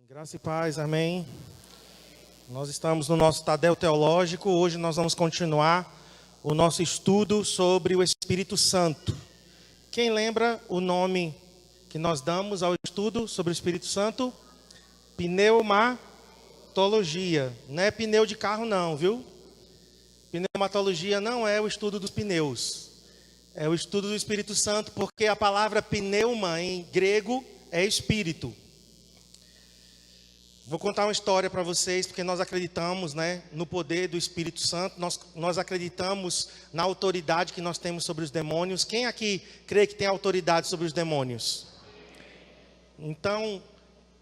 Graça e paz, amém. Nós estamos no nosso Tadel Teológico. Hoje nós vamos continuar o nosso estudo sobre o Espírito Santo. Quem lembra o nome que nós damos ao estudo sobre o Espírito Santo? Pneumatologia. Não é pneu de carro não, viu? Pneumatologia não é o estudo dos pneus. É o estudo do Espírito Santo, porque a palavra pneuma em grego é espírito. Vou contar uma história para vocês, porque nós acreditamos, no poder do Espírito Santo, nós acreditamos na autoridade que nós temos sobre os demônios. Quem aqui crê que tem autoridade sobre os demônios? Então,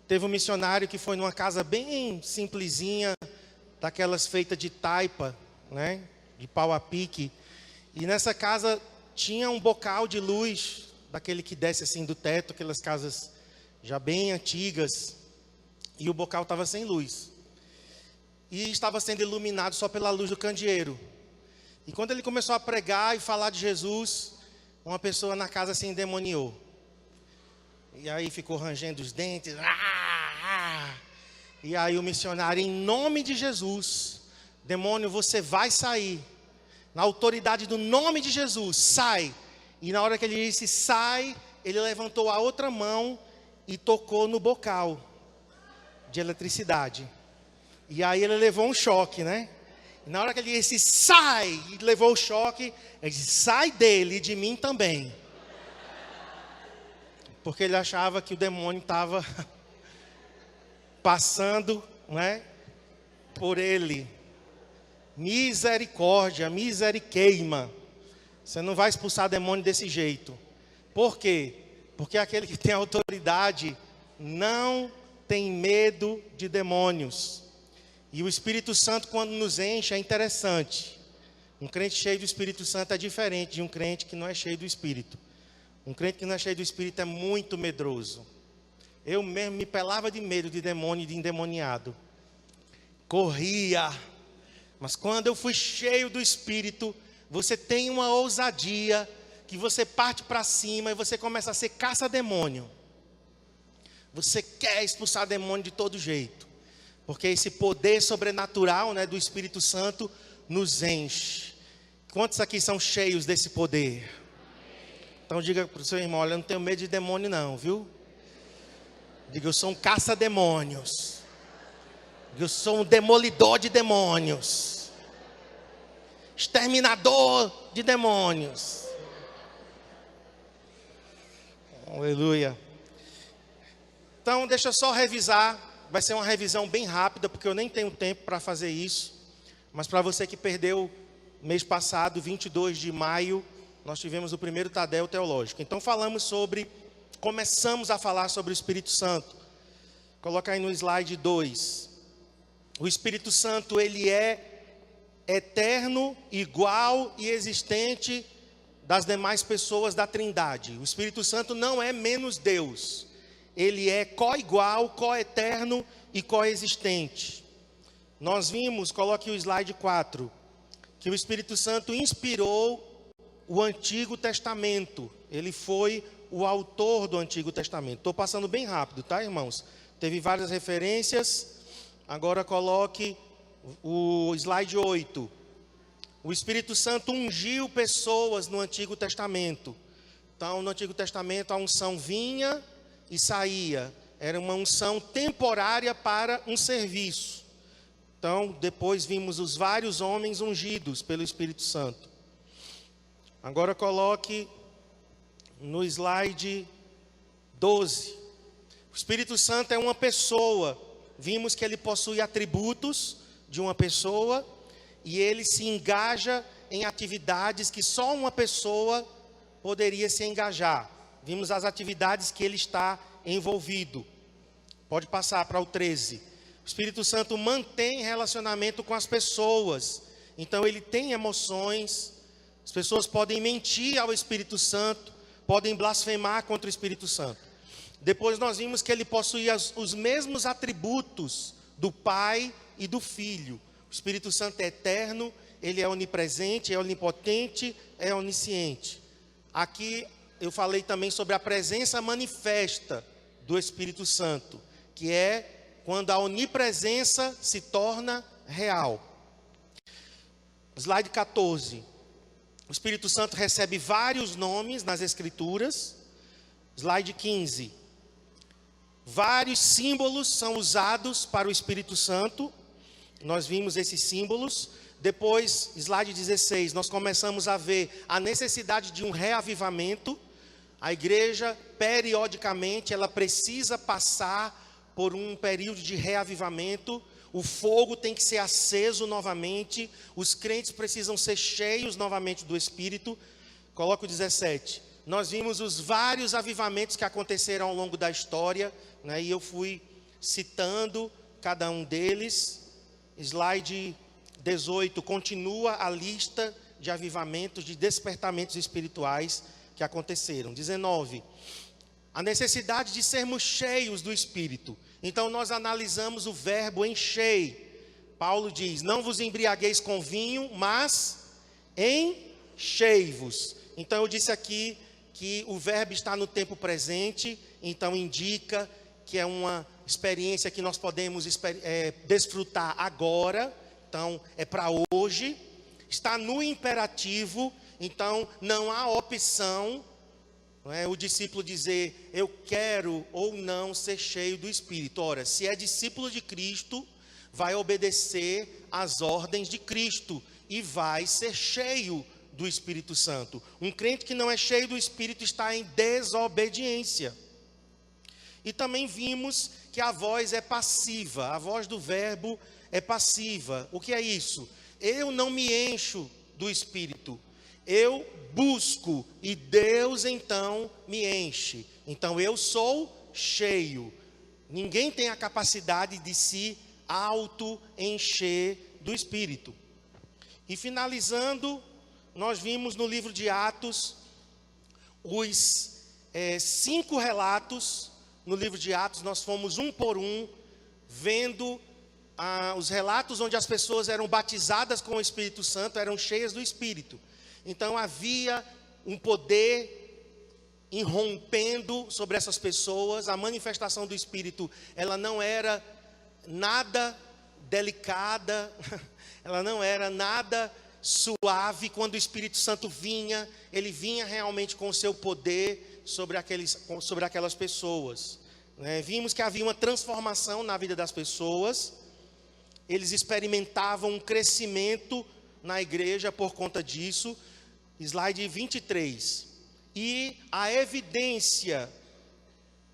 teve um missionário que foi numa casa bem simplesinha, daquelas feitas de taipa, de pau a pique, e nessa casa tinha um bocal de luz, daquele que desce assim do teto, aquelas casas já bem antigas. E o bocal estava sem luz. E estava sendo iluminado só pela luz do candeeiro. E quando ele começou a pregar e falar de Jesus, uma pessoa na casa se endemoniou. E aí ficou rangendo os dentes. E aí o missionário, em nome de Jesus, demônio, você vai sair. Na autoridade do nome de Jesus, sai. E na hora que ele disse sai, ele levantou a outra mão e tocou no bocal de eletricidade. E aí ele levou um choque, E na hora que ele disse sai, e levou o choque, ele disse sai dele e de mim também. Porque ele achava que o demônio estava passando, por ele. Misericórdia, miseriqueima. Você não vai expulsar demônio desse jeito. Por quê? Porque aquele que tem autoridade não tem medo de demônios. E o Espírito Santo, quando nos enche, é interessante. Um crente cheio do Espírito Santo é diferente de um crente que não é cheio do Espírito. Um crente que não é cheio do Espírito é muito medroso. Eu mesmo me pelava de medo de demônio e de endemoniado. Corria. Mas quando eu fui cheio do Espírito, você tem uma ousadia que você parte para cima e você começa a ser caça-demônio. Você quer expulsar demônio de todo jeito. Porque esse poder sobrenatural, do Espírito Santo nos enche. Quantos aqui são cheios desse poder? Então diga para o seu irmão, olha, eu não tenho medo de demônio não, viu? Diga, eu sou um caça-demônios. Eu sou um demolidor de demônios. Exterminador de demônios. Aleluia. Então, deixa eu só revisar, vai ser uma revisão bem rápida, porque eu nem tenho tempo para fazer isso. Mas para você que perdeu mês passado, 22 de maio, nós tivemos o primeiro Tadel Teológico. Então, começamos a falar sobre o Espírito Santo. Coloca aí no slide 2. O Espírito Santo, ele é eterno, igual e existente das demais pessoas da Trindade. O Espírito Santo não é menos Deus. Ele é co-igual, co-eterno e co-existente. Nós vimos, coloque o slide 4, que o Espírito Santo inspirou o Antigo Testamento. Ele foi o autor do Antigo Testamento. Estou passando bem rápido, tá, irmãos? Teve várias referências. Agora coloque o slide 8. O Espírito Santo ungiu pessoas no Antigo Testamento. Então, no Antigo Testamento, a unção vinha e saía. Era uma unção temporária para um serviço. Então, depois vimos os vários homens ungidos pelo Espírito Santo. Agora coloque no slide 12. O Espírito Santo é uma pessoa. Vimos que ele possui atributos de uma pessoa e ele se engaja em atividades que só uma pessoa poderia se engajar. Vimos as atividades que ele está envolvido. Pode passar para o 13. O Espírito Santo mantém relacionamento com as pessoas. Então ele tem emoções. As pessoas podem mentir ao Espírito Santo, podem blasfemar contra o Espírito Santo. Depois nós vimos que ele possui os mesmos atributos do Pai e do Filho. O Espírito Santo é eterno, ele é onipresente, é onipotente, é onisciente. Aqui eu falei também sobre a presença manifesta do Espírito Santo, que é quando a onipresença se torna real. Slide 14. O Espírito Santo recebe vários nomes nas Escrituras. Slide 15. Vários símbolos são usados para o Espírito Santo. Nós vimos esses símbolos. Depois, slide 16, nós começamos a ver a necessidade de um reavivamento. A igreja, periodicamente, ela precisa passar por um período de reavivamento. O fogo tem que ser aceso novamente. Os crentes precisam ser cheios novamente do Espírito. Coloca o 17. Nós vimos os vários avivamentos que aconteceram ao longo da história, né? E eu fui citando cada um deles. Slide 18 continua a lista de avivamentos, de despertamentos espirituais que aconteceram. 19. A necessidade de sermos cheios do Espírito. Então nós analisamos o verbo encher. Paulo diz: não vos embriagueis com vinho, mas enchei-vos. Então eu disse aqui que o verbo está no tempo presente, então indica que é uma experiência que nós podemos desfrutar agora, então é para hoje. Está no imperativo, então não há opção, não é? O discípulo dizer, eu quero ou não ser cheio do Espírito. Ora, se é discípulo de Cristo, vai obedecer às ordens de Cristo e vai ser cheio do Espírito Santo. Um crente que não é cheio do Espírito está em desobediência. E também vimos que a voz é passiva, a voz do verbo é passiva. O que é isso? Eu não me encho do Espírito, eu busco e Deus então me enche. Então eu sou cheio. Ninguém tem a capacidade de se auto-encher do Espírito. E finalizando, nós vimos no livro de Atos os 5 relatos. No livro de Atos nós fomos um por um, vendo os relatos onde as pessoas eram batizadas com o Espírito Santo, eram cheias do Espírito. Então havia um poder irrompendo sobre essas pessoas. A manifestação do Espírito, ela não era nada delicada, ela não era nada suave. Quando o Espírito Santo vinha, ele vinha realmente com o seu poder sobre aquelas pessoas, né? Vimos que havia uma transformação na vida das pessoas. Eles experimentavam um crescimento na igreja por conta disso. Slide 23. E a evidência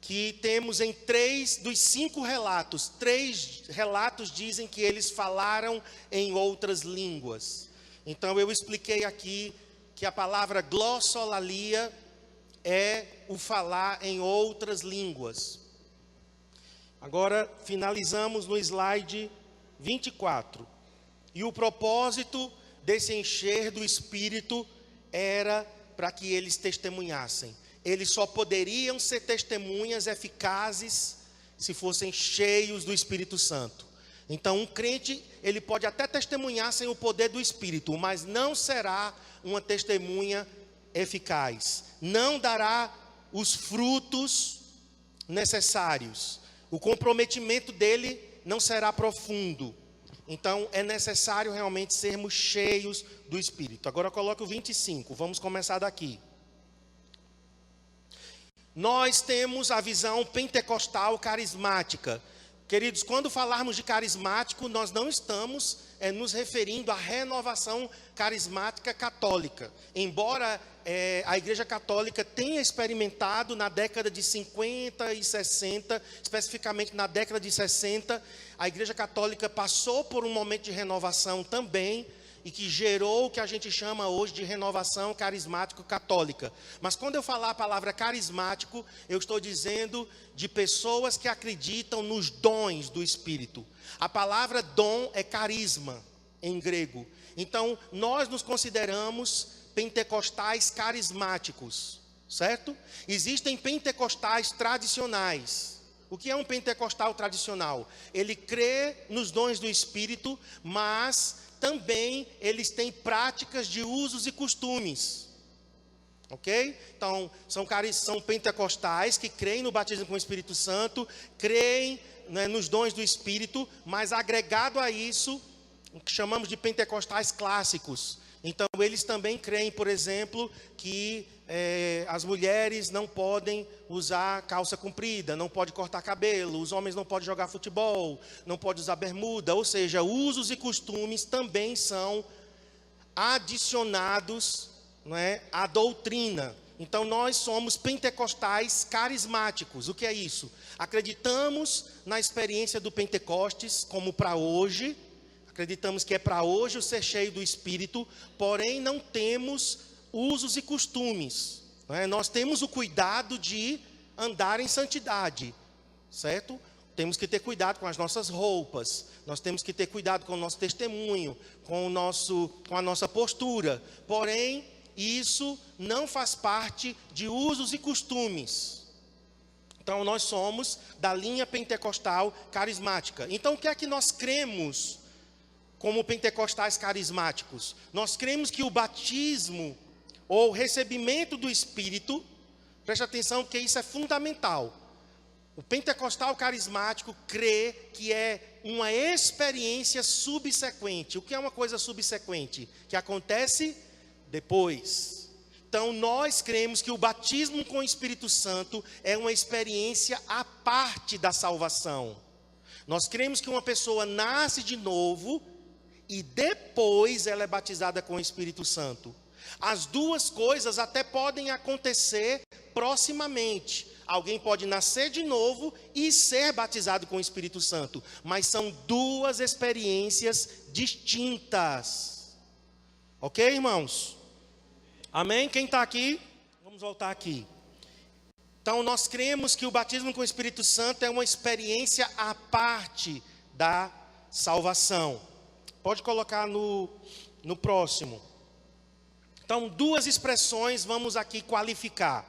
que temos em 3 dos 5 relatos, 3 relatos dizem que eles falaram em outras línguas. Então eu expliquei aqui que a palavra glossolalia é o falar em outras línguas. Agora finalizamos no slide 24. E o propósito desse encher do Espírito era para que eles testemunhassem. Eles só poderiam ser testemunhas eficazes se fossem cheios do Espírito Santo. Então um crente, ele pode até testemunhar sem o poder do Espírito, mas não será uma testemunha eficaz. Não dará os frutos necessários. O comprometimento dele não será profundo. Então é necessário realmente sermos cheios do Espírito. Agora coloque o 25, vamos começar daqui. Nós temos a visão pentecostal carismática. Queridos, quando falarmos de carismático, nós não estamos nos referindo à renovação carismática católica. Embora a Igreja Católica tenha experimentado na década de 50 e 60, especificamente na década de 60, a Igreja Católica passou por um momento de renovação também, e que gerou o que a gente chama hoje de renovação carismático-católica. Mas quando eu falar a palavra carismático, eu estou dizendo de pessoas que acreditam nos dons do Espírito. A palavra dom é carisma, em grego. Então, nós nos consideramos pentecostais carismáticos, certo? Existem pentecostais tradicionais. O que é um pentecostal tradicional? Ele crê nos dons do Espírito, mas também eles têm práticas de usos e costumes, ok? Então, são pentecostais que creem no batismo com o Espírito Santo, creem né, nos dons do Espírito, mas agregado a isso, o que chamamos de pentecostais clássicos. Então, eles também creem, por exemplo, que as mulheres não podem usar calça comprida, não podem cortar cabelo, os homens não podem jogar futebol, não podem usar bermuda, ou seja, usos e costumes também são adicionados, não é, à doutrina. Então, nós somos pentecostais carismáticos. O que é isso? Acreditamos na experiência do Pentecostes como para hoje, acreditamos que é para hoje o ser cheio do Espírito, porém não temos usos e costumes, não é? Nós temos o cuidado de andar em santidade, certo? Temos que ter cuidado com as nossas roupas, nós temos que ter cuidado com o nosso testemunho, com a nossa postura, porém isso não faz parte de usos e costumes. Então nós somos da linha pentecostal carismática. Então o que é que nós cremos como pentecostais carismáticos? Nós cremos que o batismo ou recebimento do Espírito, preste atenção porque isso é fundamental. O pentecostal carismático crê que é uma experiência subsequente. O que é uma coisa subsequente? Que acontece depois. Então nós cremos que o batismo com o Espírito Santo é uma experiência à parte da salvação. Nós cremos que uma pessoa nasce de novo e depois ela é batizada com o Espírito Santo. As duas coisas até podem acontecer proximamente. Alguém pode nascer de novo e ser batizado com o Espírito Santo, mas são duas experiências distintas. Ok, irmãos? Amém? Quem está aqui? Vamos voltar aqui. Então, nós cremos que o batismo com o Espírito Santo é uma experiência à parte da salvação. Pode colocar no próximo. Então, duas expressões vamos aqui qualificar.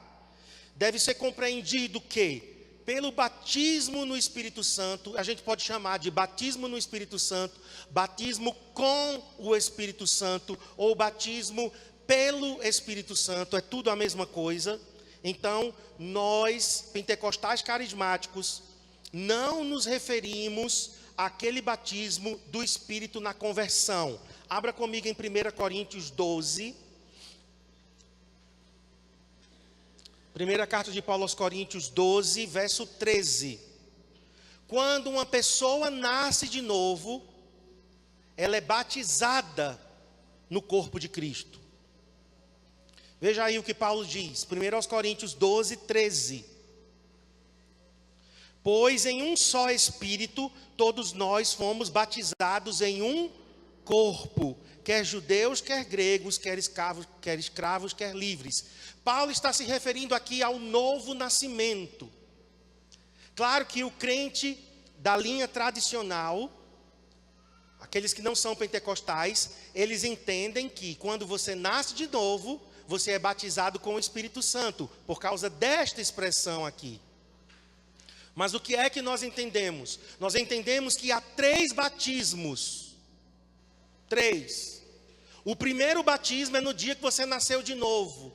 Deve ser compreendido que, pelo batismo no Espírito Santo, a gente pode chamar de batismo no Espírito Santo, batismo com o Espírito Santo, ou batismo pelo Espírito Santo, é tudo a mesma coisa. Então, nós, pentecostais carismáticos, não nos referimos àquele batismo do Espírito na conversão. Abra comigo em 1 Coríntios 12. Primeira carta de Paulo aos Coríntios 12, verso 13. Quando uma pessoa nasce de novo, ela é batizada no corpo de Cristo. Veja aí o que Paulo diz, 1 aos Coríntios 12, 13. Pois em um só Espírito, todos nós fomos batizados em um corpo, quer judeus, quer gregos, quer escravos, quer livres. Paulo está se referindo aqui ao novo nascimento. Claro que o crente da linha tradicional, aqueles que não são pentecostais, eles entendem que quando você nasce de novo, você é batizado com o Espírito Santo, por causa desta expressão aqui. Mas o que é que nós entendemos? Nós entendemos que há 3 batismos. 3. O primeiro batismo é no dia que você nasceu de novo.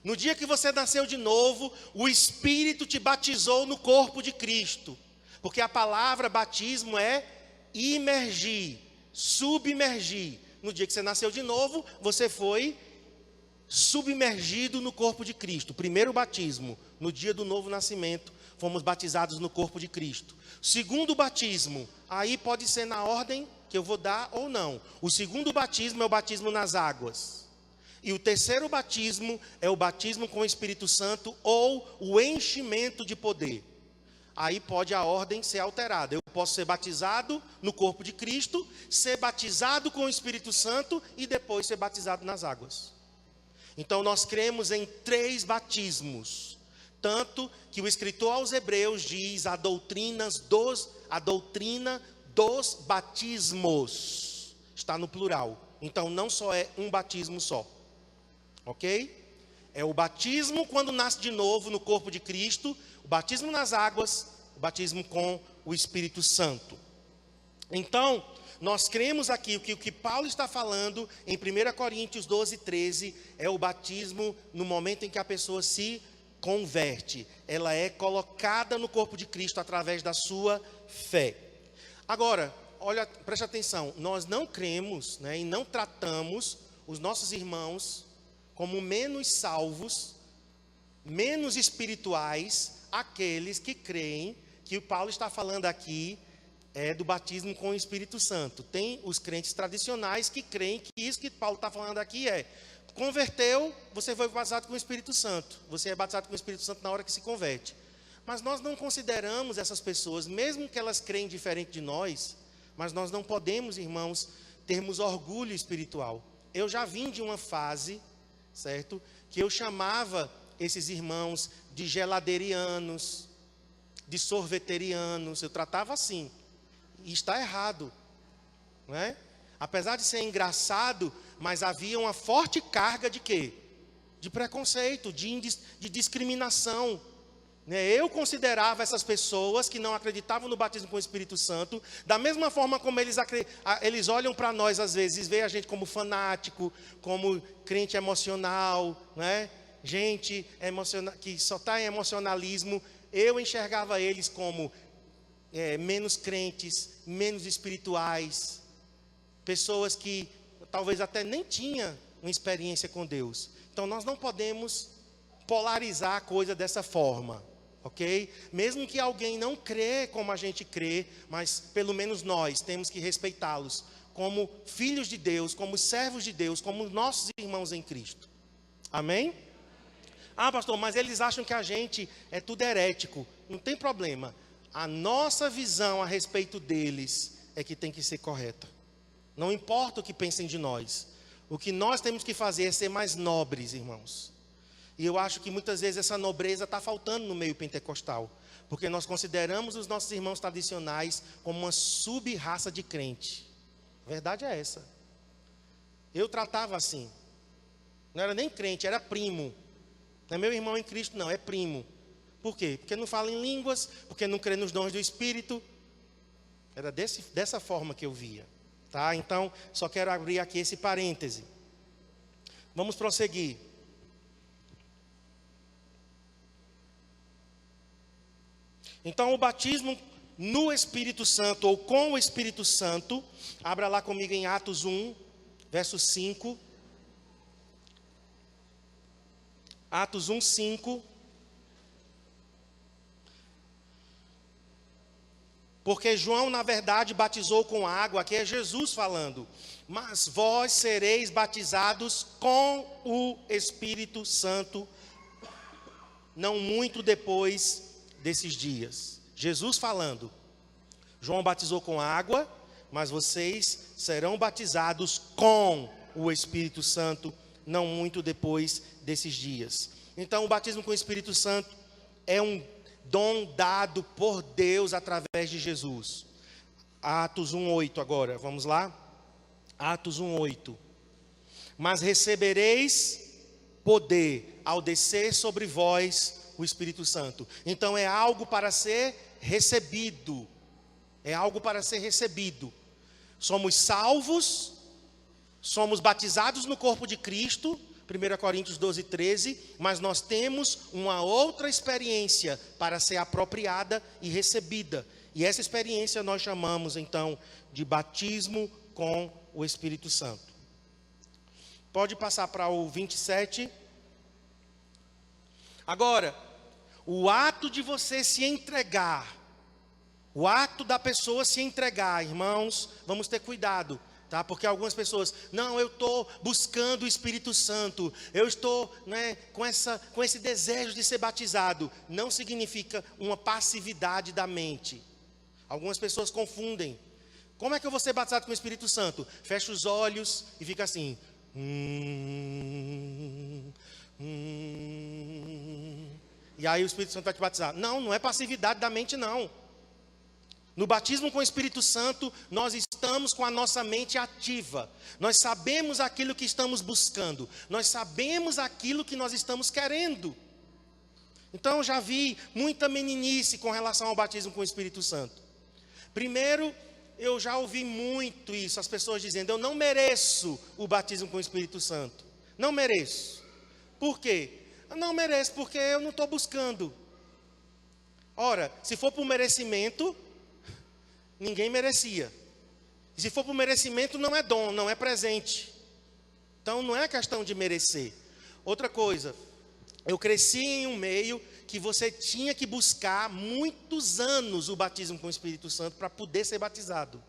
No dia que você nasceu de novo, o Espírito te batizou no corpo de Cristo. Porque a palavra batismo é imergir, submergir. No dia que você nasceu de novo, você foi submergido no corpo de Cristo. Primeiro batismo, no dia do novo nascimento, fomos batizados no corpo de Cristo. Segundo batismo, aí pode ser na ordem que eu vou dar ou não. O segundo batismo é o batismo nas águas. E o terceiro batismo é o batismo com o Espírito Santo ou o enchimento de poder. Aí pode a ordem ser alterada. Eu posso ser batizado no corpo de Cristo, ser batizado com o Espírito Santo e depois ser batizado nas águas. Então nós cremos em 3 batismos. Tanto que o escritor aos Hebreus diz a doutrina dos batismos. Está no plural. Então não só é um batismo só. Ok? É o batismo quando nasce de novo no corpo de Cristo, o batismo nas águas, o batismo com o Espírito Santo. Então, nós cremos aqui que o que Paulo está falando em 1 Coríntios 12, 13, é o batismo no momento em que a pessoa se converte, ela é colocada no corpo de Cristo através da sua fé. Agora, olha, preste atenção, nós não cremos, né, e não tratamos os nossos irmãos como menos salvos, menos espirituais, aqueles que creem que o Paulo está falando aqui do batismo com o Espírito Santo. Tem os crentes tradicionais que creem que isso que Paulo está falando aqui converteu, você foi batizado com o Espírito Santo. Você é batizado com o Espírito Santo na hora que se converte. Mas nós não consideramos essas pessoas, mesmo que elas creem diferente de nós, mas nós não podemos, irmãos, termos orgulho espiritual. Eu já vim de uma fase, certo? Que eu chamava esses irmãos de geladeirianos, de sorveterianos, eu tratava assim. E está errado, não é? Apesar de ser engraçado, mas havia uma forte carga de quê? De preconceito, de discriminação. Eu considerava essas pessoas que não acreditavam no batismo com o Espírito Santo, da mesma forma como eles olham para nós às vezes, veem a gente como fanático, como crente emocional, né? Gente que só está em emocionalismo. Eu enxergava eles como menos crentes, menos espirituais, pessoas que talvez até nem tinham uma experiência com Deus. Então nós não podemos polarizar a coisa dessa forma, ok? Mesmo que alguém não crê como a gente crê, mas pelo menos nós temos que respeitá-los como filhos de Deus, como servos de Deus, como nossos irmãos em Cristo. Amém? Ah, pastor, mas eles acham que a gente é tudo herético. Não tem problema. A nossa visão a respeito deles é que tem que ser correta. Não importa o que pensem de nós. O que nós temos que fazer é ser mais nobres, irmãos. E eu acho que muitas vezes essa nobreza está faltando no meio pentecostal. Porque nós consideramos os nossos irmãos tradicionais como uma sub-raça de crente. A verdade é essa. Eu tratava assim. Não era nem crente, era primo. Não é meu irmão em Cristo, não, é primo. Por quê? Porque não fala em línguas, porque não crê nos dons do Espírito. Era dessa forma que eu via. Tá? Então, só quero abrir aqui esse parêntese. Vamos prosseguir. Então, o batismo no Espírito Santo, ou com o Espírito Santo, abra lá comigo em Atos 1, verso 5. Atos 1, 5. Porque João, na verdade, batizou com água, aqui é Jesus falando. Mas vós sereis batizados com o Espírito Santo, não muito depois desses dias. Jesus falando. João batizou com água, mas vocês serão batizados com o Espírito Santo, não muito depois desses dias. Então, o batismo com o Espírito Santo é um dom dado por Deus através de Jesus. Atos 1:8 agora, vamos lá? Atos 1:8. Mas recebereis poder ao descer sobre vós o Espírito Santo. Então é algo para ser recebido. É algo para ser recebido. Somos salvos, somos batizados no corpo de Cristo, 1 Coríntios 12:13, mas nós temos uma outra experiência para ser apropriada e recebida. E essa experiência nós chamamos então de batismo com o Espírito Santo. Pode passar para o 27. Agora, o ato de você se entregar, o ato da pessoa se entregar, irmãos, vamos ter cuidado. Tá? Porque algumas pessoas, não, eu estou buscando o Espírito Santo, eu estou com esse desejo de ser batizado. Não significa uma passividade da mente. Algumas pessoas confundem. Como é que eu vou ser batizado com o Espírito Santo? Fecha os olhos e fica assim. E aí o Espírito Santo vai te batizar. Não, não é passividade da mente, não. No batismo com o Espírito Santo, nós estamos com a nossa mente ativa. Nós sabemos aquilo que estamos buscando. Nós sabemos aquilo que nós estamos querendo. Então, eu já vi muita meninice com relação ao batismo com o Espírito Santo. Primeiro, eu já ouvi muito isso, as pessoas dizendo, eu não mereço o batismo com o Espírito Santo. Não mereço. Por quê? Eu não mereço porque eu não estou buscando. Ora, se for por merecimento, ninguém merecia. E se for por merecimento, não é dom, não é presente. Então não é questão de merecer. Outra coisa, eu cresci em um meio que você tinha que buscar muitos anos o batismo com o Espírito Santo para poder ser batizado.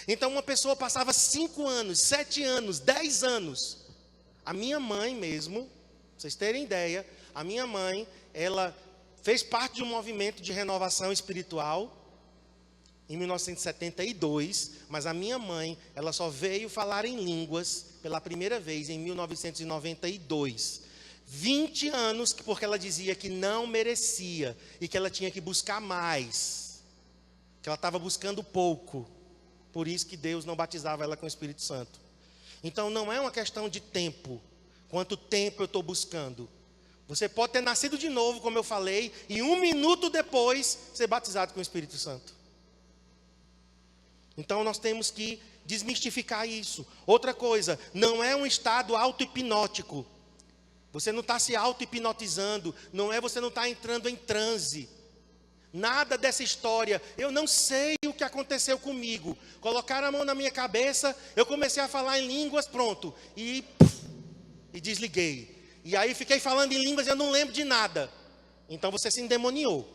Então uma pessoa passava 5 anos, 7 anos, 10 anos. A minha mãe mesmo, pra vocês terem ideia, a minha mãe, ela fez parte de um movimento de renovação espiritual em 1972, mas a minha mãe, ela só veio falar em línguas pela primeira vez em 1992. 20 anos, porque ela dizia que não merecia e que ela tinha que buscar mais, que ela estava buscando pouco, por isso que Deus não batizava ela com o Espírito Santo. Então não é uma questão de tempo, quanto tempo eu estou buscando. Você pode ter nascido de novo, como eu falei, e 1 minuto depois ser batizado com o Espírito Santo. Então nós temos que desmistificar isso. Outra coisa, não é um estado auto-hipnótico. Você não está se auto-hipnotizando, você não está entrando em transe. Nada dessa história, eu não sei o que aconteceu comigo. Colocaram a mão na minha cabeça, eu comecei a falar em línguas, pronto. E desliguei. E aí fiquei falando em línguas e eu não lembro de nada. Então você se endemoniou.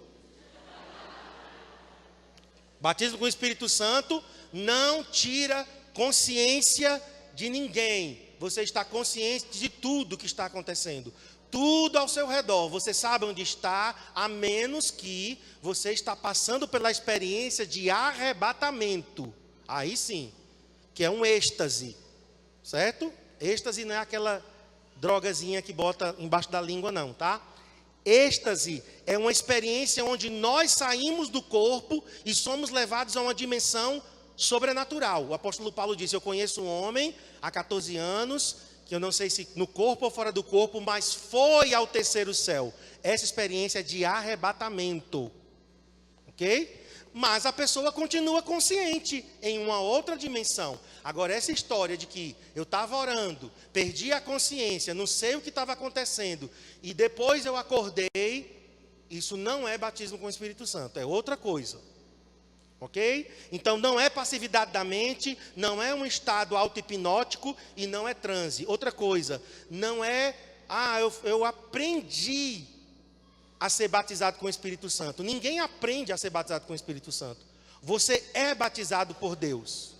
Batismo com o Espírito Santo não tira consciência de ninguém. Você está consciente de tudo que está acontecendo. Tudo ao seu redor. Você sabe onde está, a menos que você está passando pela experiência de arrebatamento. Aí sim, que é um êxtase. Certo? Êxtase não é aquela drogazinha que bota embaixo da língua não, tá? Êxtase é uma experiência onde nós saímos do corpo e somos levados a uma dimensão sobrenatural. O apóstolo Paulo disse, eu conheço um homem há 14 anos, que eu não sei se no corpo ou fora do corpo, mas foi ao terceiro céu. Essa experiência é de arrebatamento. Ok? Mas a pessoa continua consciente em uma outra dimensão. Agora, essa história de que eu estava orando, perdi a consciência, não sei o que estava acontecendo, e depois eu acordei, isso não é batismo com o Espírito Santo, é outra coisa. Ok? Então, não é passividade da mente, não é um estado auto-hipnótico e não é transe. Outra coisa, não é, eu aprendi a ser batizado com o Espírito Santo. Ninguém aprende a ser batizado com o Espírito Santo. Você é batizado por Deus.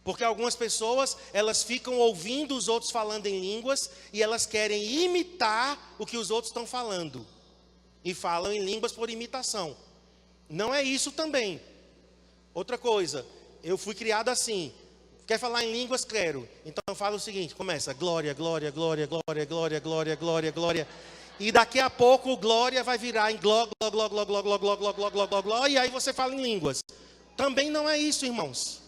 Porque algumas pessoas, elas ficam ouvindo os outros falando em línguas e elas querem imitar o que os outros estão falando. E falam em línguas por imitação. Não é isso também. Outra coisa, eu fui criado assim. Quer falar em línguas? Quero. Então eu falo o seguinte, começa, glória, glória, glória, glória, glória, glória, glória, glória. E daqui a pouco o glória vai virar em gló, gló, gló, gló, gló, gló, gló, gló, gló, gló, gló, gló, e aí você fala em línguas. Também não é isso, irmãos.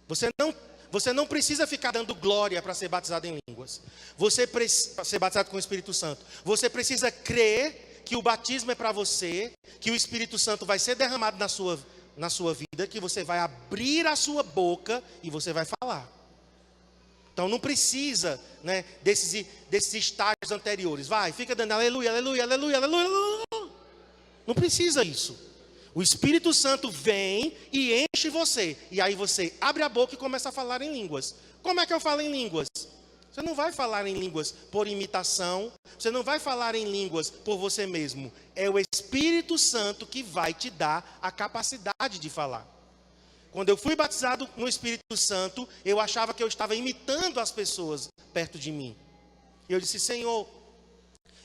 Você não precisa ficar dando glória para ser batizado em línguas. Para ser batizado com o Espírito Santo. Você precisa crer que o batismo é para você, que o Espírito Santo vai ser derramado na sua vida, que você vai abrir a sua boca e você vai falar. Então não precisa, né, desses estágios anteriores. Fica dando aleluia, aleluia, aleluia, aleluia. Não precisa isso. O Espírito Santo vem e enche você. E aí você abre a boca e começa a falar em línguas. Como é que eu falo em línguas? Você não vai falar em línguas por imitação. Você não vai falar em línguas por você mesmo. É o Espírito Santo que vai te dar a capacidade de falar. Quando eu fui batizado no Espírito Santo, eu achava que eu estava imitando as pessoas perto de mim. E eu disse, Senhor,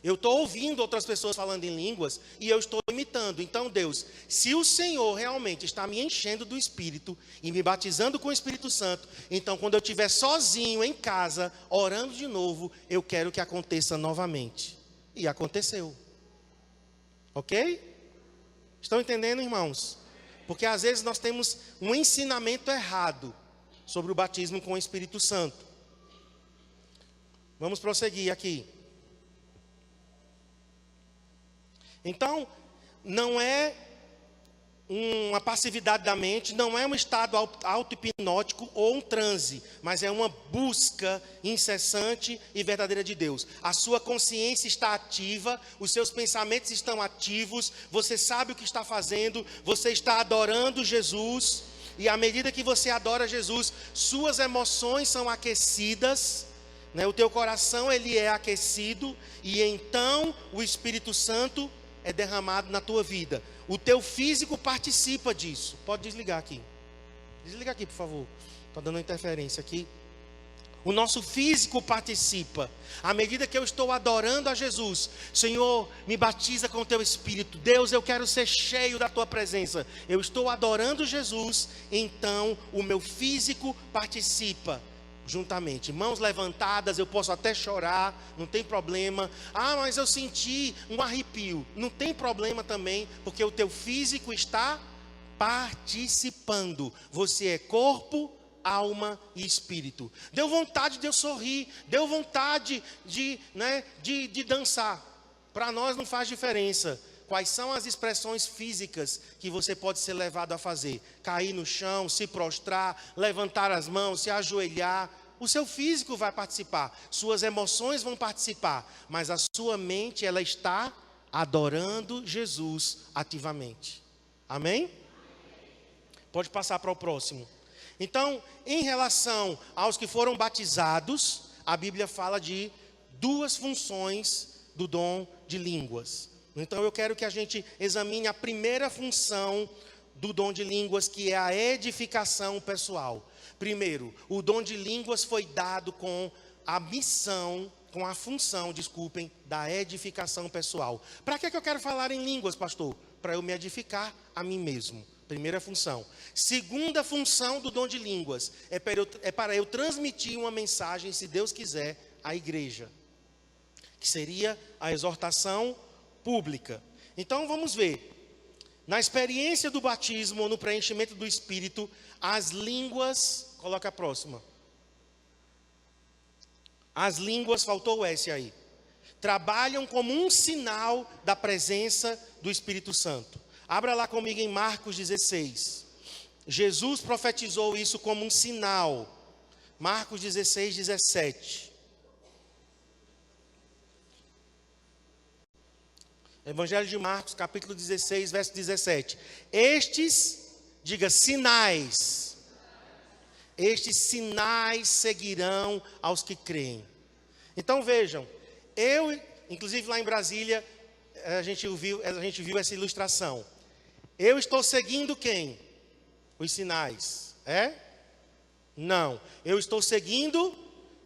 eu estou ouvindo outras pessoas falando em línguas e eu estou imitando. Então, Deus, se o Senhor realmente está me enchendo do Espírito e me batizando com o Espírito Santo, então quando eu estiver sozinho em casa, orando de novo, eu quero que aconteça novamente. E aconteceu. Ok? Estão entendendo, irmãos? Porque às vezes nós temos um ensinamento errado sobre o batismo com o Espírito Santo. Vamos prosseguir aqui. Então, não é uma passividade da mente, não é um estado auto-hipnótico ou um transe, mas é uma busca incessante e verdadeira de Deus. A sua consciência está ativa, os seus pensamentos estão ativos, você sabe o que está fazendo, você está adorando Jesus, e à medida que você adora Jesus, suas emoções são aquecidas, né? O teu coração ele é aquecido, e então o Espírito Santo é derramado na tua vida. O teu físico participa disso. Pode desligar aqui. Desliga aqui, por favor. Está dando interferência aqui. O nosso físico participa. À medida que eu estou adorando a Jesus, Senhor, me batiza com o teu Espírito. Deus, eu quero ser cheio da tua presença. Eu estou adorando Jesus, então o meu físico participa juntamente. Mãos levantadas, eu posso até chorar, não tem problema. Ah, mas eu senti um arrepio. Não tem problema também, porque o teu físico está participando. Você é corpo, alma e espírito. Deu vontade de eu sorrir, deu vontade de dançar. Para nós não faz diferença. Quais são as expressões físicas que você pode ser levado a fazer? Cair no chão, se prostrar, levantar as mãos, se ajoelhar. O seu físico vai participar, suas emoções vão participar, mas a sua mente, ela está adorando Jesus ativamente. Amém? Pode passar para o próximo. Então, em relação aos que foram batizados, a Bíblia fala de duas funções do dom de línguas. Então eu quero que a gente examine a primeira função do dom de línguas, que é a edificação pessoal. Primeiro, o dom de línguas foi dado com a função, da edificação pessoal. Para que eu quero falar em línguas, pastor? Para eu me edificar a mim mesmo. Primeira função. Segunda função do dom de línguas é para eu transmitir uma mensagem, se Deus quiser, à igreja, que seria a exortação pública. Então vamos ver. Na experiência do batismo ou no preenchimento do Espírito, as línguas, coloca a próxima. As línguas, faltou o S aí, trabalham como um sinal da presença do Espírito Santo. Abra lá comigo em Marcos 16. Jesus profetizou isso como um sinal. Marcos 16, 17. Evangelho de Marcos, capítulo 16, verso 17. Estes, diga, sinais. Estes sinais seguirão aos que creem. Então vejam, inclusive lá em Brasília, a gente viu essa ilustração. Eu estou seguindo quem? Os sinais. É? Não. Eu estou seguindo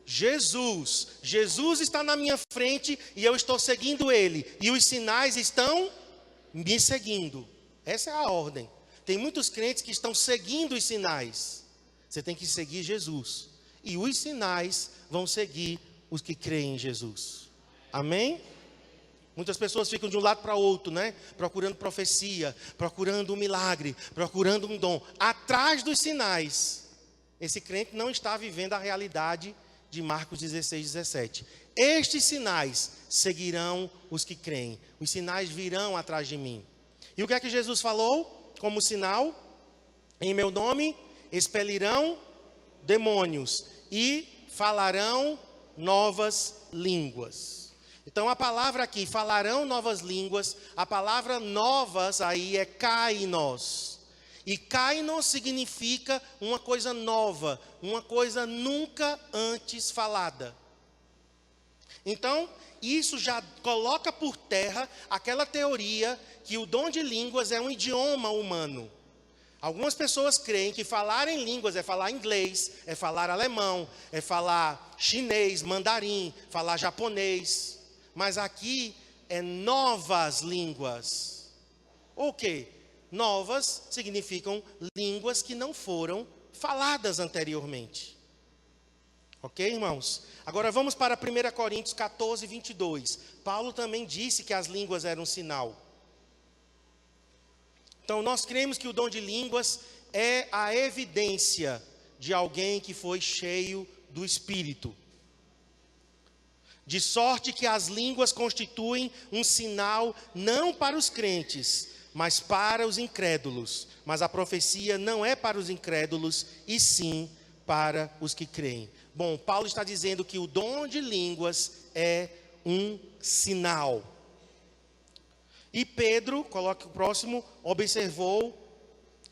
Jesus. Jesus está na minha frente e eu estou seguindo Ele. E os sinais estão me seguindo. Essa é a ordem. Tem muitos crentes que estão seguindo os sinais. Você tem que seguir Jesus. E os sinais vão seguir os que creem em Jesus. Amém? Muitas pessoas ficam de um lado para o outro, né? Procurando profecia, procurando um milagre, procurando um dom. Atrás dos sinais. Esse crente não está vivendo a realidade de Marcos 16, 17. Estes sinais seguirão os que creem. Os sinais virão atrás de mim. E o que é que Jesus falou como sinal? Em meu nome expelirão demônios e falarão novas línguas. Então a palavra aqui, falarão novas línguas, a palavra novas aí é kainos. E kainos significa uma coisa nova, uma coisa nunca antes falada. Então, isso já coloca por terra aquela teoria que o dom de línguas é um idioma humano. Algumas pessoas creem que falar em línguas é falar inglês, é falar alemão, é falar chinês, mandarim, falar japonês. Mas aqui é novas línguas. O quê? Novas significam línguas que não foram faladas anteriormente. Ok, irmãos? Agora vamos para 1 Coríntios 14, 22. Paulo também disse que as línguas eram um sinal. Então nós cremos que o dom de línguas é a evidência de alguém que foi cheio do Espírito. De sorte que as línguas constituem um sinal não para os crentes, mas para os incrédulos. Mas a profecia não é para os incrédulos, e sim para os que creem. Bom, Paulo está dizendo que o dom de línguas é um sinal. E Pedro, coloque o próximo, observou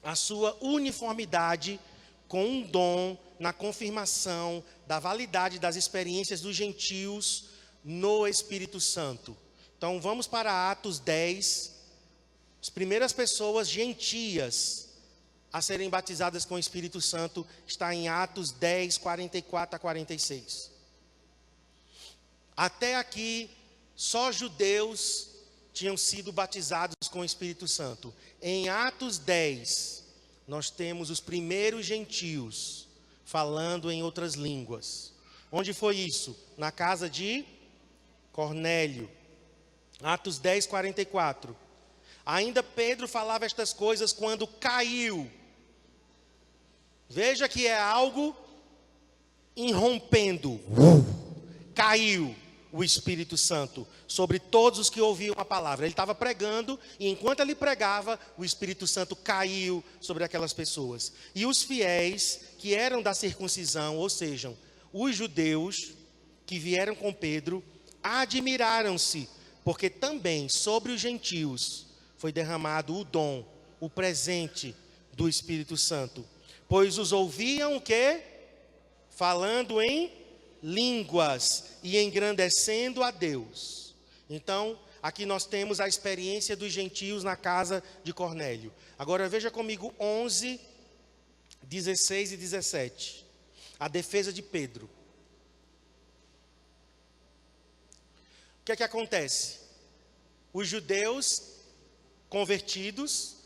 a sua uniformidade com um dom na confirmação da validade das experiências dos gentios no Espírito Santo. Então vamos para Atos 10. As primeiras pessoas gentias a serem batizadas com o Espírito Santo está em Atos 10, 44 a 46. Até aqui, só judeus tinham sido batizados com o Espírito Santo. Em Atos 10, nós temos os primeiros gentios falando em outras línguas. Onde foi isso? Na casa de Cornélio. Atos 10, 44. Ainda Pedro falava estas coisas quando caiu. Veja que é algo irrompendo. Caiu o Espírito Santo sobre todos os que ouviam a palavra. Ele estava pregando, e enquanto ele pregava, o Espírito Santo caiu sobre aquelas pessoas. E os fiéis que eram da circuncisão, ou seja, os judeus que vieram com Pedro, admiraram-se, porque também sobre os gentios foi derramado o dom, o presente do Espírito Santo. Pois os ouviam o quê? Falando em línguas e engrandecendo a Deus. Então, aqui nós temos a experiência dos gentios na casa de Cornélio. Agora veja comigo 11, 16 e 17. A defesa de Pedro. O que é que acontece? Os judeus convertidos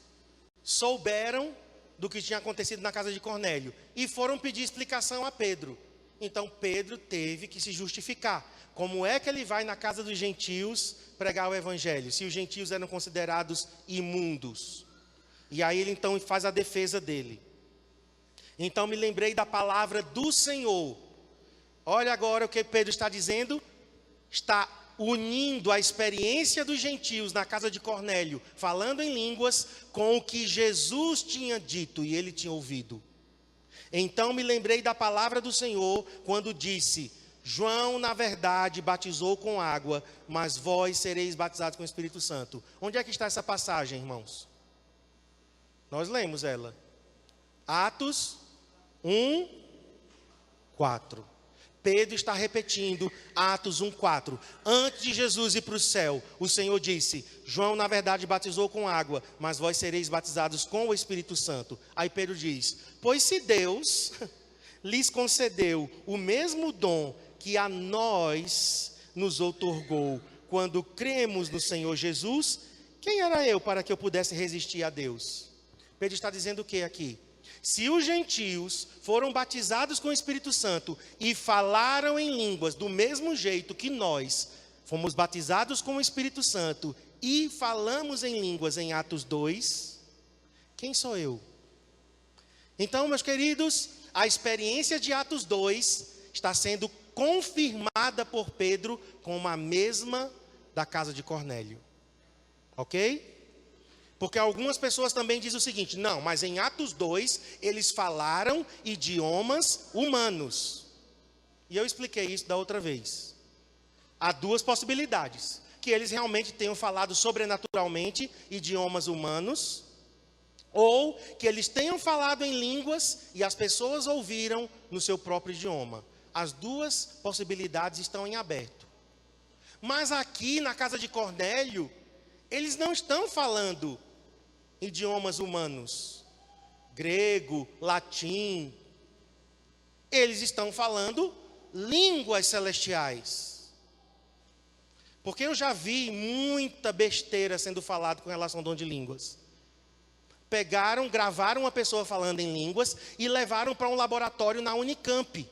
souberam do que tinha acontecido na casa de Cornélio e foram pedir explicação a Pedro. Então Pedro teve que se justificar. Como é que ele vai na casa dos gentios pregar o evangelho, se os gentios eram considerados imundos? E aí ele então faz a defesa dele. Então me lembrei da palavra do Senhor. Olha agora o que Pedro está dizendo. Está unindo a experiência dos gentios na casa de Cornélio, falando em línguas, com o que Jesus tinha dito e ele tinha ouvido. Então me lembrei da palavra do Senhor, quando disse: João, na verdade, batizou com água, mas vós sereis batizados com o Espírito Santo. Onde é que está essa passagem, irmãos? Nós lemos ela. Atos 1, 4. Pedro está repetindo Atos 1:4. Antes de Jesus ir para o céu, o Senhor disse: João na verdade batizou com água, mas vós sereis batizados com o Espírito Santo. Aí Pedro diz: pois se Deus lhes concedeu o mesmo dom que a nós nos outorgou quando cremos no Senhor Jesus, quem era eu para que eu pudesse resistir a Deus? Pedro está dizendo o que aqui? Se os gentios foram batizados com o Espírito Santo e falaram em línguas do mesmo jeito que nós fomos batizados com o Espírito Santo e falamos em línguas em Atos 2, quem sou eu? Então, meus queridos, a experiência de Atos 2 está sendo confirmada por Pedro como a mesma da casa de Cornélio. Ok? Porque algumas pessoas também dizem o seguinte: não, mas em Atos 2, eles falaram idiomas humanos. E eu expliquei isso da outra vez. Há duas possibilidades: que eles realmente tenham falado sobrenaturalmente idiomas humanos, ou que eles tenham falado em línguas e as pessoas ouviram no seu próprio idioma. As duas possibilidades estão em aberto. Mas aqui na casa de Cornélio, eles não estão falando idiomas humanos, grego, latim. Eles estão falando línguas celestiais. Porque eu já vi muita besteira sendo falado com relação ao dom de línguas. Pegaram, gravaram uma pessoa falando em línguas e levaram para um laboratório na Unicamp,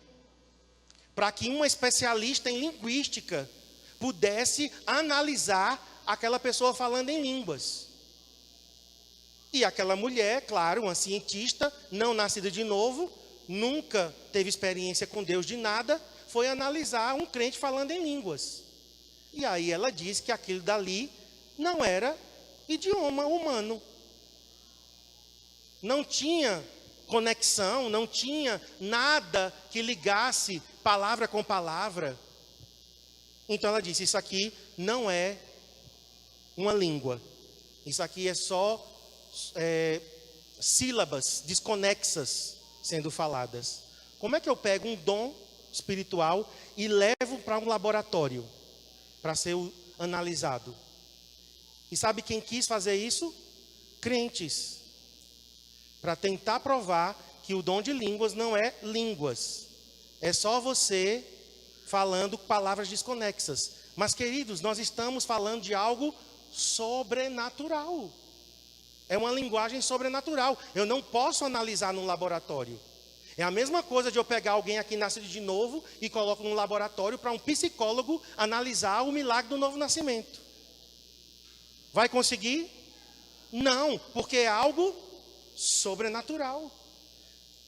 para que uma especialista em linguística pudesse analisar aquela pessoa falando em línguas. E aquela mulher, claro, uma cientista, não nascida de novo, nunca teve experiência com Deus de nada, foi analisar um crente falando em línguas. E aí ela disse que aquilo dali não era idioma humano. Não tinha conexão, não tinha nada que ligasse palavra com palavra. Então ela disse, isso aqui não é uma língua. Isso aqui é só sílabas desconexas sendo faladas. Como é que eu pego um dom espiritual e levo para um laboratório para ser analisado? E sabe quem quis fazer isso? Crentes. Para tentar provar que o dom de línguas não é línguas. É só você falando palavras desconexas. Mas, queridos, nós estamos falando de algo sobrenatural. É uma linguagem sobrenatural. Eu não posso analisar num laboratório. É a mesma coisa de eu pegar alguém aqui nascido de novo e coloco num laboratório para um psicólogo analisar o milagre do novo nascimento. Vai conseguir? Não, porque é algo sobrenatural.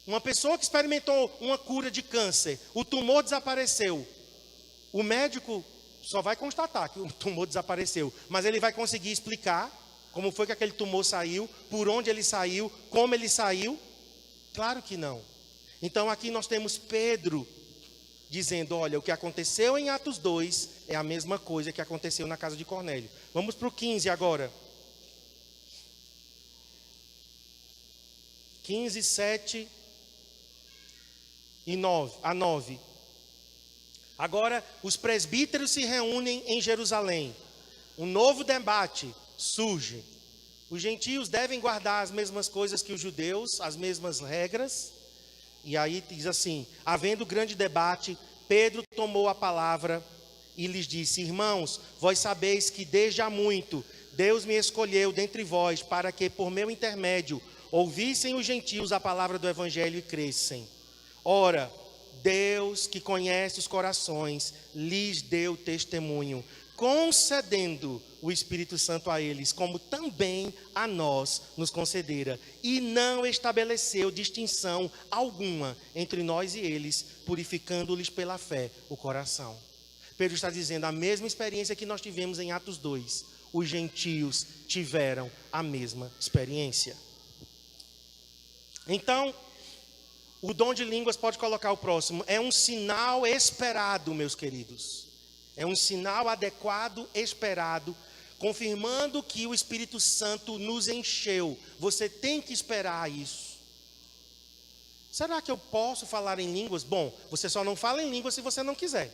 Uma pessoa que experimentou uma cura de câncer, o tumor desapareceu. O médico só vai constatar que o tumor desapareceu, mas ele vai conseguir explicar como foi que aquele tumor saiu, por onde ele saiu, como ele saiu? Claro que não. Então aqui nós temos Pedro dizendo, olha, o que aconteceu em Atos 2 é a mesma coisa que aconteceu na casa de Cornélio. Vamos para o 15 agora. 15, 7 e 9. Agora, os presbíteros se reúnem em Jerusalém. Um novo debate surge. Os gentios devem guardar as mesmas coisas que os judeus, as mesmas regras. E aí diz assim, havendo grande debate, Pedro tomou a palavra e lhes disse, irmãos, vós sabeis que desde há muito Deus me escolheu dentre vós para que por meu intermédio ouvissem os gentios a palavra do evangelho e crescem. Ora, Deus que conhece os corações lhes deu testemunho, concedendo o Espírito Santo a eles, como também a nós nos concedera, e não estabeleceu distinção alguma entre nós e eles, purificando-lhes pela fé o coração. Pedro está dizendo, a mesma experiência que nós tivemos em Atos 2, os gentios tiveram a mesma experiência. Então, o dom de línguas, pode colocar o próximo, é um sinal esperado, meus queridos. É um sinal adequado, esperado, confirmando que o Espírito Santo nos encheu. Você tem que esperar isso. Será que eu posso falar em línguas? Bom, você só não fala em línguas se você não quiser.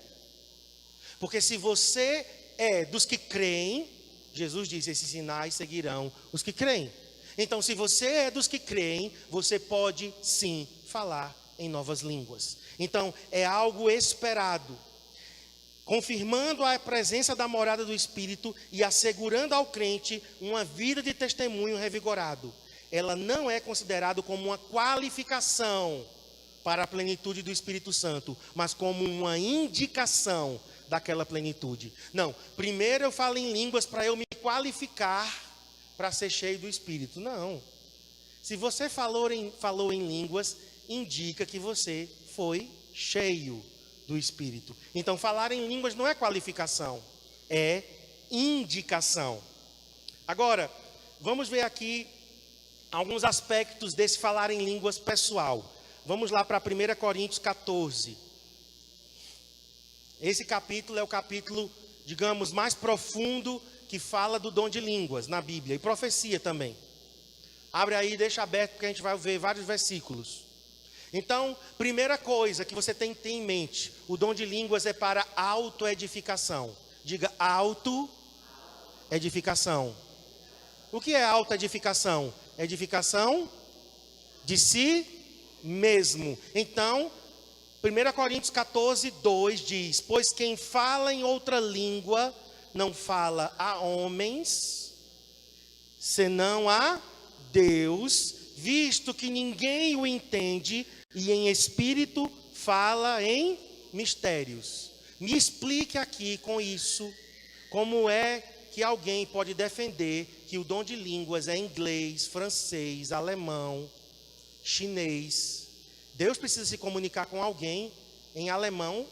Porque se você é dos que creem, Jesus disse, esses sinais seguirão os que creem. Então, se você é dos que creem, você pode sim falar em novas línguas. Então, é algo esperado, confirmando a presença da morada do Espírito e assegurando ao crente uma vida de testemunho revigorado. Ela não é considerada como uma qualificação para a plenitude do Espírito Santo, mas como uma indicação daquela plenitude. Não, primeiro eu falo em línguas para eu me qualificar para ser cheio do Espírito. Não. Se você falou em línguas, indica que você foi cheio do Espírito. Então, falar em línguas não é qualificação, é indicação. Agora, vamos ver aqui alguns aspectos desse falar em línguas pessoal. Vamos lá para 1 Coríntios 14. Esse capítulo é o capítulo, digamos, mais profundo que fala do dom de línguas na Bíblia, e profecia também. Abre aí, deixa aberto, porque a gente vai ver vários versículos. Então, primeira coisa que você tem que ter em mente, o dom de línguas é para autoedificação. Diga, autoedificação. O que é autoedificação? Edificação de si mesmo. Então, 1 Coríntios 14, 2 diz, pois quem fala em outra língua não fala a homens, senão a Deus, visto que ninguém o entende, e em espírito fala em mistérios. Me explique aqui com isso, como é que alguém pode defender que o dom de línguas é inglês, francês, alemão, chinês. Deus precisa se comunicar com alguém em alemão.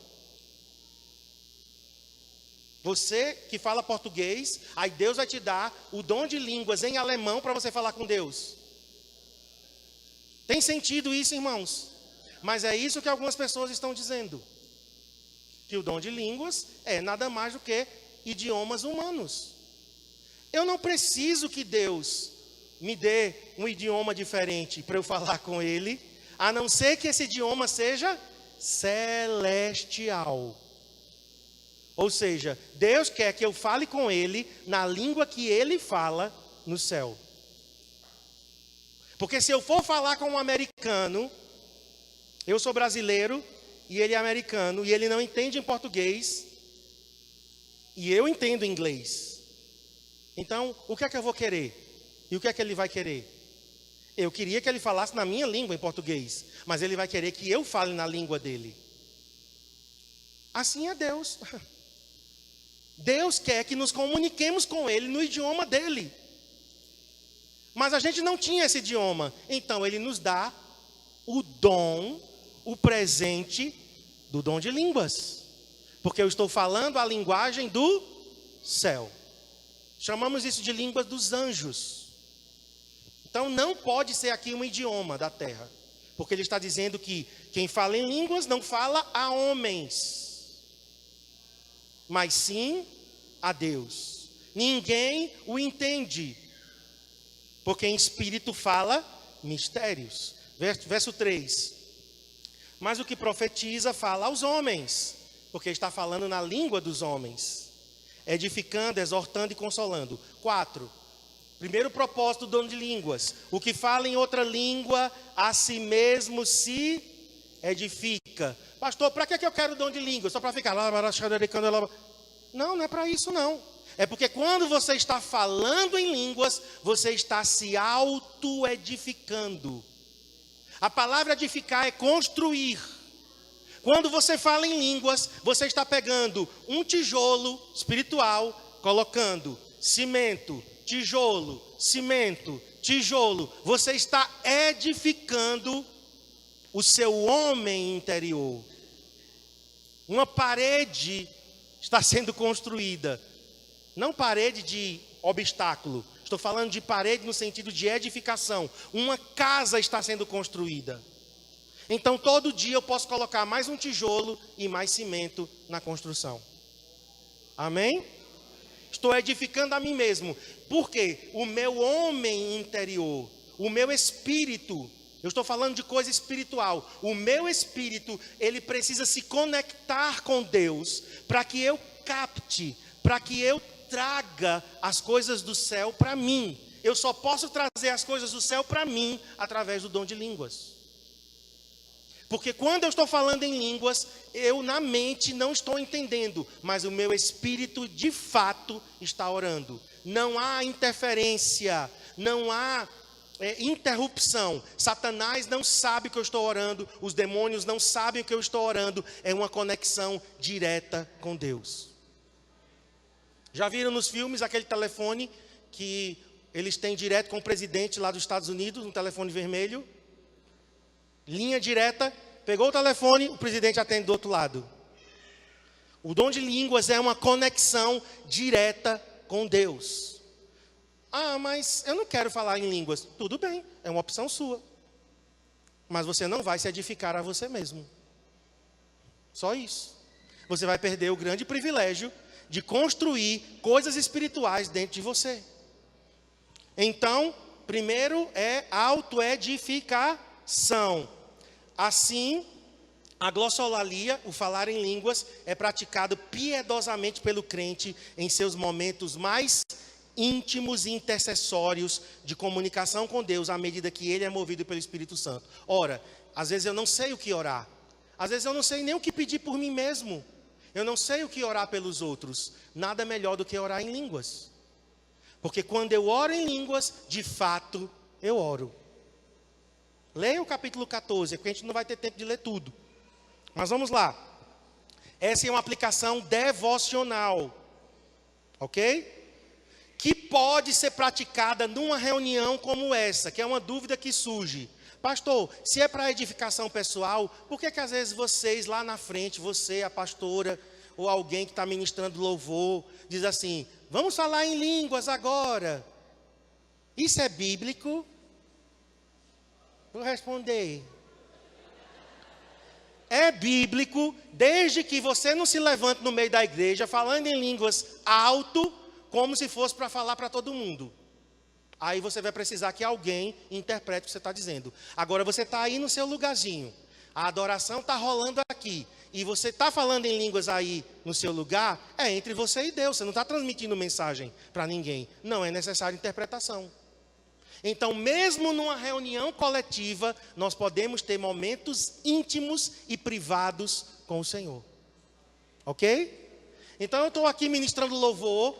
Você que fala português, aí Deus vai te dar o dom de línguas em alemão para você falar com Deus. Tem sentido isso, irmãos? Mas é isso que algumas pessoas estão dizendo. Que o dom de línguas é nada mais do que idiomas humanos. Eu não preciso que Deus me dê um idioma diferente para eu falar com Ele, a não ser que esse idioma seja celestial. Ou seja, Deus quer que eu fale com Ele na língua que Ele fala no céu. Porque se eu for falar com um americano, eu sou brasileiro e ele é americano, e ele não entende em português, e eu entendo inglês. Então, o que é que eu vou querer? E o que é que ele vai querer? Eu queria que ele falasse na minha língua em português, mas ele vai querer que eu fale na língua dele. Assim é Deus. Deus quer que nos comuniquemos com Ele no idioma dele. Mas a gente não tinha esse idioma. Então Ele nos dá o dom, o presente do dom de línguas. Porque eu estou falando a linguagem do céu. Chamamos isso de línguas dos anjos. Então não pode ser aqui um idioma da terra. Porque Ele está dizendo que quem fala em línguas não fala a homens, mas sim a Deus. Ninguém o entende, porque em espírito fala mistérios. Verso 3. Mas o que profetiza fala aos homens, porque está falando na língua dos homens, edificando, exortando e consolando. 4. Primeiro propósito do dom de línguas. O que fala em outra língua, a si mesmo se edifica. Pastor, para que eu quero o dom de língua? Só para ficar lá? Não, não é para isso não. É porque quando você está falando em línguas, você está se auto-edificando. A palavra edificar é construir. Quando você fala em línguas, você está pegando um tijolo espiritual, colocando cimento, tijolo, cimento, tijolo. Você está edificando o seu homem interior. Uma parede está sendo construída. Não parede de obstáculo. Estou falando de parede no sentido de edificação. Uma casa está sendo construída. Então, todo dia eu posso colocar mais um tijolo e mais cimento na construção. Amém? Estou edificando a mim mesmo. Por quê? O meu homem interior, o meu espírito, eu estou falando de coisa espiritual. O meu espírito, ele precisa se conectar com Deus para que eu capte, para que eu traga as coisas do céu para mim. Eu só posso trazer as coisas do céu para mim através do dom de línguas. Porque quando eu estou falando em línguas, eu na mente não estou entendendo, mas o meu espírito de fato está orando. Não há interferência, não há interrupção. Satanás não sabe que eu estou orando, os demônios não sabem que eu estou orando. É uma conexão direta com Deus. Já viram nos filmes aquele telefone que eles têm direto com o presidente lá dos Estados Unidos, um telefone vermelho? Linha direta, pegou o telefone, o presidente atende do outro lado. O dom de línguas é uma conexão direta com Deus. Ah, mas eu não quero falar em línguas. Tudo bem, é uma opção sua. Mas você não vai se edificar a você mesmo. Só isso. Você vai perder o grande privilégio de construir coisas espirituais dentro de você. Então, primeiro é autoedificação. Assim, a glossolalia, o falar em línguas, é praticado piedosamente pelo crente em seus momentos mais íntimos e intercessórios de comunicação com Deus, à medida que ele é movido pelo Espírito Santo. Ora, às vezes eu não sei o que orar. Às vezes eu não sei nem o que pedir por mim mesmo. Eu não sei o que orar pelos outros. Nada melhor do que orar em línguas. Porque quando eu oro em línguas, de fato, eu oro. Leia o capítulo 14, porque a gente não vai ter tempo de ler tudo. Mas vamos lá. Essa é uma aplicação devocional. Ok? Que pode ser praticada numa reunião como essa, que é uma dúvida que surge. Pastor, se é para edificação pessoal, por que às vezes vocês lá na frente, você, a pastora, ou alguém que está ministrando louvor, diz assim: vamos falar em línguas agora. Isso é bíblico? Vou responder. É bíblico, desde que você não se levante no meio da igreja, falando em línguas alto, como se fosse para falar para todo mundo. Aí você vai precisar que alguém interprete o que você está dizendo. Agora você está aí no seu lugarzinho. A adoração está rolando aqui. E você está falando em línguas aí no seu lugar, é entre você e Deus. Você não está transmitindo mensagem para ninguém. Não é necessária interpretação. Então, mesmo numa reunião coletiva, nós podemos ter momentos íntimos e privados com o Senhor. Ok? Então, eu estou aqui ministrando louvor.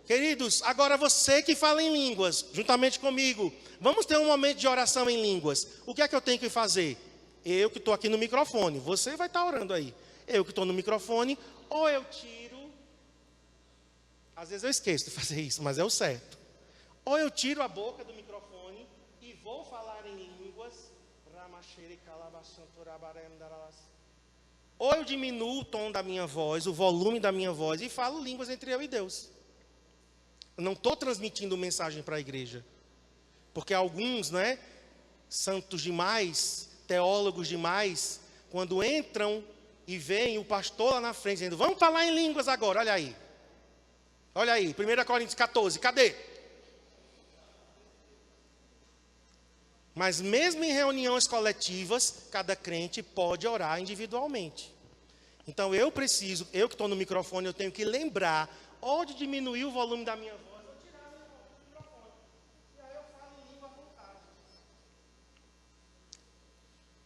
Queridos, agora você que fala em línguas, juntamente comigo, vamos ter um momento de oração em línguas. O que é que eu tenho que fazer? Eu que estou aqui no microfone, você vai estar orando aí. Eu que estou no microfone, ou eu tiro... Às vezes eu esqueço de fazer isso, mas é o certo. Ou eu tiro a boca do microfone e vou falar em línguas. Ou eu diminuo o tom da minha voz, o volume da minha voz, e falo línguas entre eu e Deus. Eu não estou transmitindo mensagem para a igreja. Porque alguns, né, santos demais, teólogos demais, quando entram e veem o pastor lá na frente, dizendo: vamos falar em línguas agora, olha aí. Olha aí, 1 Coríntios 14, cadê? Mas mesmo em reuniões coletivas, cada crente pode orar individualmente. Então eu que estou no microfone, eu tenho que lembrar ou de diminuir o volume da minha voz, ou tirar o microfone. E aí eu falo em língua à vontade.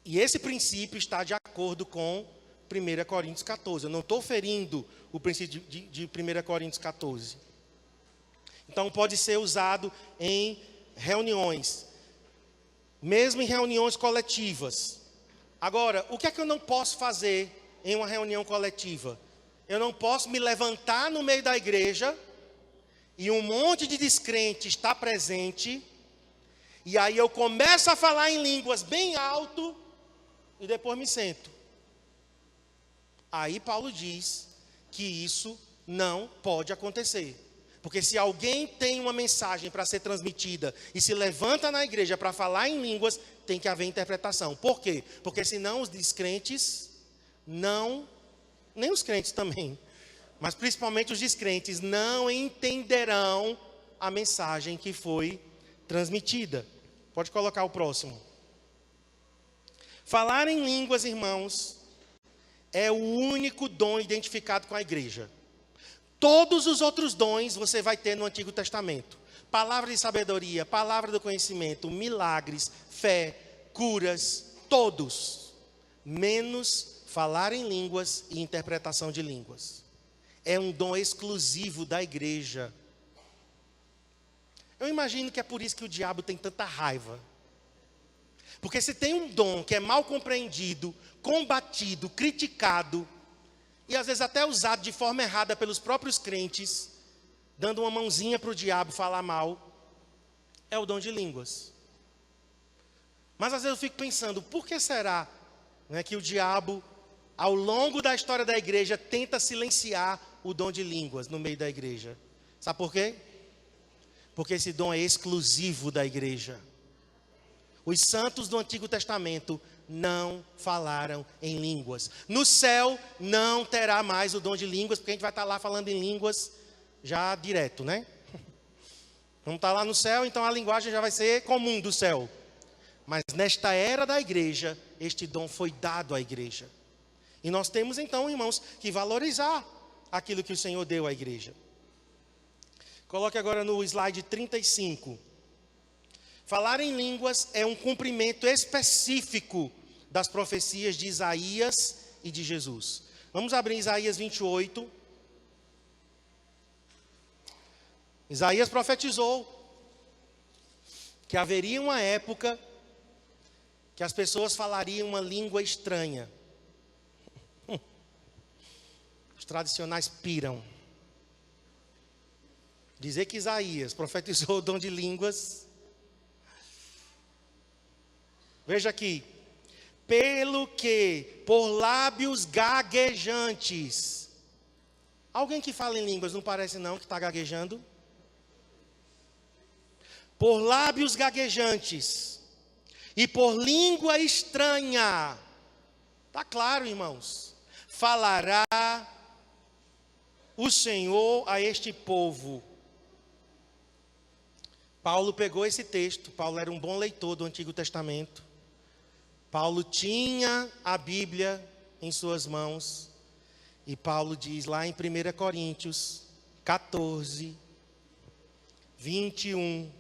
E esse princípio está de acordo com 1 Coríntios 14. Eu não estou ferindo o princípio de 1 Coríntios 14. Então pode ser usado em reuniões. Mesmo em reuniões coletivas. Agora, o que é que eu não posso fazer em uma reunião coletiva? Eu não posso me levantar no meio da igreja e um monte de descrente está presente, e aí eu começo a falar em línguas bem alto e depois me sento. Aí Paulo diz que isso não pode acontecer. Porque se alguém tem uma mensagem para ser transmitida e se levanta na igreja para falar em línguas, tem que haver interpretação. Por quê? Porque senão os descrentes não, nem os crentes também, mas principalmente os descrentes não entenderão a mensagem que foi transmitida. Pode colocar o próximo. Falar em línguas, irmãos, é o único dom identificado com a igreja. Todos os outros dons você vai ter no Antigo Testamento. Palavra de sabedoria, palavra do conhecimento, milagres, fé, curas, todos. Menos falar em línguas e interpretação de línguas. É um dom exclusivo da igreja. Eu imagino que é por isso que o diabo tem tanta raiva. Porque se tem um dom que é mal compreendido, combatido, criticado, e às vezes até usado de forma errada pelos próprios crentes, dando uma mãozinha para o diabo falar mal, é o dom de línguas. Mas às vezes eu fico pensando, por que será, né, que o diabo, ao longo da história da igreja, tenta silenciar o dom de línguas no meio da igreja? Sabe por quê? Porque esse dom é exclusivo da igreja. Os santos do Antigo Testamento não falaram em línguas. No céu não terá mais o dom de línguas, porque a gente vai estar lá falando em línguas já direto, né? Vamos estar lá no céu, então a linguagem já vai ser comum do céu. Mas nesta era da igreja, este dom foi dado à igreja. E nós temos então, irmãos, que valorizar aquilo que o Senhor deu à igreja. Coloque agora no slide 35. Falar em línguas é um cumprimento específico das profecias de Isaías e de Jesus. Vamos abrir Isaías 28. Isaías profetizou que haveria uma época que as pessoas falariam uma língua estranha. Os tradicionais piram. Dizer que Isaías profetizou o dom de línguas. Veja aqui. Pelo que por lábios gaguejantes Alguém que fala em línguas, não parece não que está gaguejando? Por lábios gaguejantes e por língua estranha. Está claro, irmãos? Falará o Senhor a este povo. Paulo pegou esse texto. Paulo era um bom leitor do Antigo Testamento. Paulo tinha a Bíblia em suas mãos. E Paulo diz lá em 1 Coríntios 14, 21.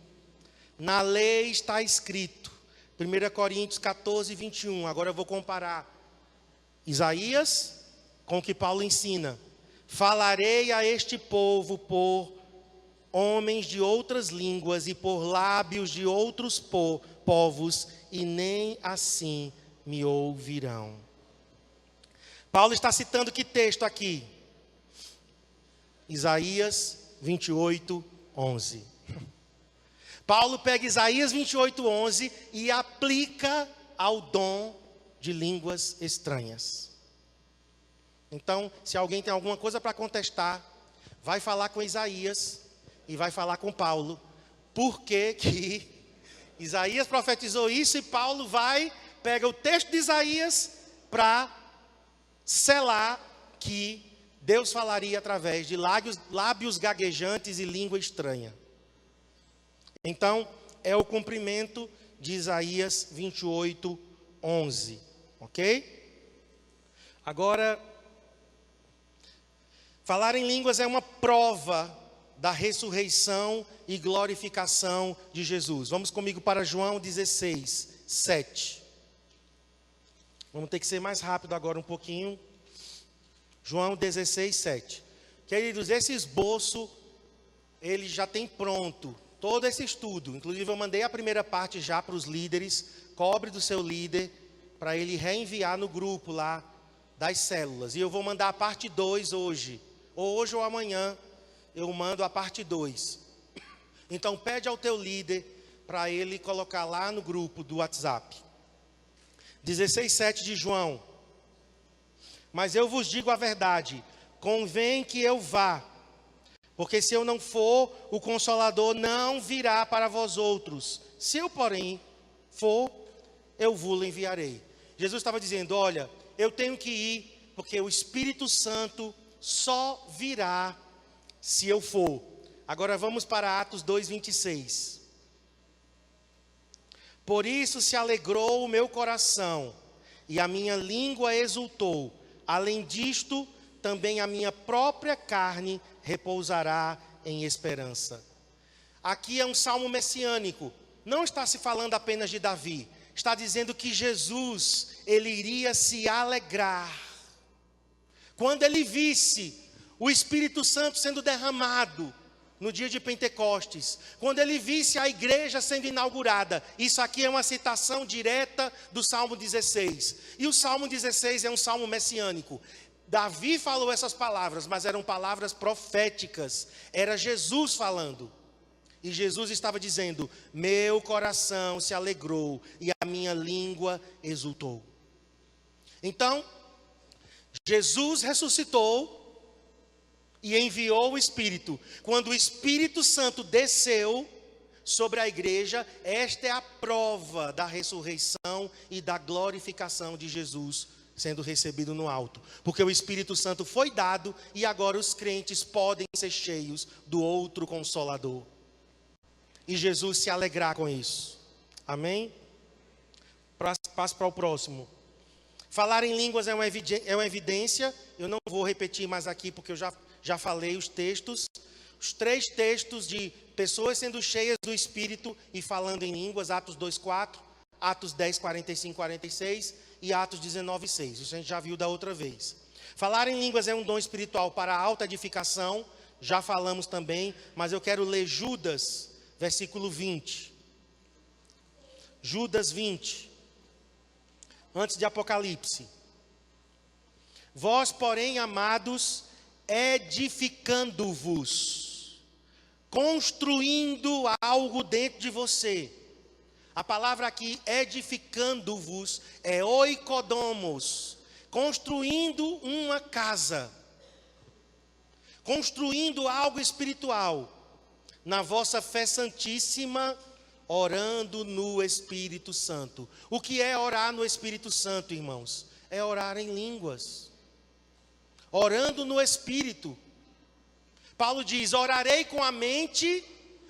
Na lei está escrito. 1 Coríntios 14, 21. Agora eu vou comparar Isaías com o que Paulo ensina. Falarei a este povo por homens de outras línguas e por lábios de outros povos, e nem assim me ouvirão. Paulo está citando que texto aqui? Isaías 28, 11. Paulo pega Isaías 28, 11 e aplica ao dom de línguas estranhas. Então, se alguém tem alguma coisa para contestar, vai falar com Isaías e vai falar com Paulo. Por que Isaías profetizou isso e Paulo pega o texto de Isaías para selar que Deus falaria através de lábios gaguejantes e língua estranha. Então, é o cumprimento de Isaías 28, 11. Ok? Agora, falar em línguas é uma prova da ressurreição e glorificação de Jesus. Vamos comigo para João 16, 7. Vamos ter que ser mais rápido agora um pouquinho. João 16, 7. Queridos, esse esboço, ele já tem pronto todo esse estudo. Inclusive eu mandei a primeira parte já para os líderes. Cobre do seu líder para ele reenviar no grupo lá das células. E eu vou mandar a parte 2 hoje. Ou hoje ou amanhã eu mando a parte 2. Então pede ao teu líder para ele colocar lá no grupo do WhatsApp. 16:7 de João. Mas eu vos digo a verdade, convém que eu vá, porque se eu não for, o Consolador não virá para vós outros. Se eu, porém, for, eu vos enviarei. Jesus estava dizendo, olha, eu tenho que ir, porque o Espírito Santo só virá se eu for. Agora vamos para Atos 2:26. Por isso se alegrou o meu coração, e a minha língua exultou. Além disto, também a minha própria carne repousará em esperança. Aqui é um salmo messiânico. Não está se falando apenas de Davi. Está dizendo que Jesus, ele iria se alegrar quando ele visse o Espírito Santo sendo derramado no dia de Pentecostes, quando ele visse a igreja sendo inaugurada. Isso aqui é uma citação direta do Salmo 16. E o Salmo 16 é um salmo messiânico. Davi falou essas palavras, mas eram palavras proféticas. Era Jesus falando. E Jesus estava dizendo, meu coração se alegrou e a minha língua exultou. Então, Jesus ressuscitou e enviou o Espírito. Quando o Espírito Santo desceu sobre a igreja, esta é a prova da ressurreição e da glorificação de Jesus sendo recebido no alto. Porque o Espírito Santo foi dado e agora os crentes podem ser cheios do outro Consolador. E Jesus se alegrar com isso. Amém? Passo para o próximo. Falar em línguas é uma evidência. Eu não vou repetir mais aqui porque eu já falei os textos. Os 3 textos de pessoas sendo cheias do Espírito e falando em línguas. Atos 2:4, Atos 10, 45, 46 e Atos 19, 6. Isso a gente já viu da outra vez. Falar em línguas é um dom espiritual para a alta edificação. Já falamos também, mas eu quero ler Judas, versículo 20. Judas 20. Antes de Apocalipse. Vós, porém, amados, edificando-vos, construindo algo dentro de você. A palavra aqui, edificando-vos, é oikodomos, construindo uma casa. construindo algo espiritual, na vossa fé santíssima, orando no Espírito Santo. O que é orar no Espírito Santo, irmãos? É orar em línguas, orando no Espírito. Paulo diz: orarei com a mente,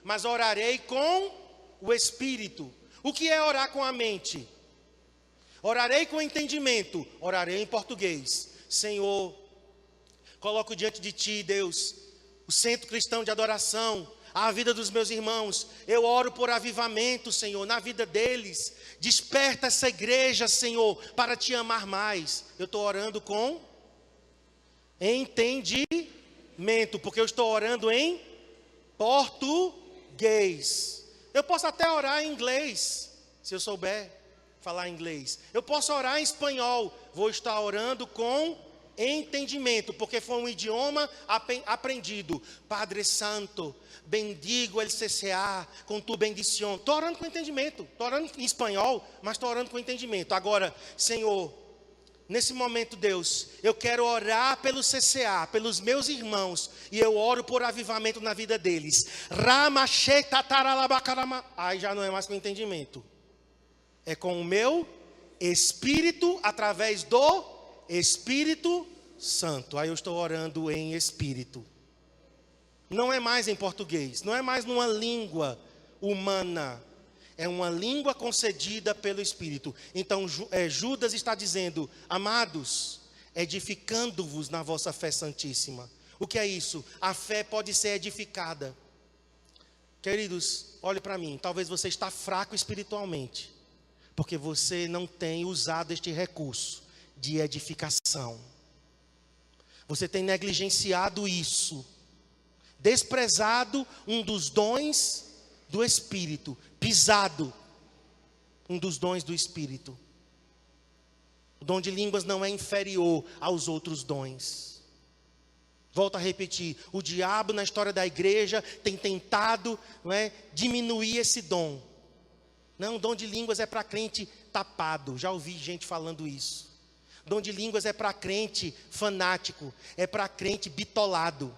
mas orarei com o Espírito. O que é orar com a mente? Orarei com entendimento, orarei em português. Senhor, coloco diante de Ti, Deus, o centro cristão de adoração, a vida dos meus irmãos. Eu oro por avivamento, Senhor, na vida deles. Desperta essa igreja, Senhor, para Te amar mais. Eu estou orando com entendimento, porque eu estou orando em português. Eu posso até orar em inglês, se eu souber falar inglês. Eu posso orar em espanhol, vou estar orando com entendimento, porque foi um idioma aprendido. Padre Santo, bendigo el CCA com tu bendição. Estou orando com entendimento, estou orando em espanhol, mas estou orando com entendimento. Agora, Senhor, nesse momento, Deus, eu quero orar pelo CCA, pelos meus irmãos, e eu oro por avivamento na vida deles. Aí já não é mais com entendimento, é com o meu Espírito, através do Espírito Santo. Aí eu estou orando em Espírito. Não é mais em português, não é mais numa língua humana, é uma língua concedida pelo Espírito. Então Judas está dizendo: amados, edificando-vos na vossa fé santíssima. O que é isso? A fé pode ser edificada. Queridos, olhe para mim, talvez você está fraco espiritualmente, porque você não tem usado este recurso de edificação. Você tem negligenciado isso, desprezado um dos dons do Espírito, pisado um dos dons do Espírito. O dom de línguas não é inferior aos outros dons. Volto a repetir, o diabo na história da igreja tem tentado, diminuir esse dom. Não, o dom de línguas é para crente tapado. Já ouvi gente falando isso. Dom de línguas é para crente fanático, é para crente bitolado.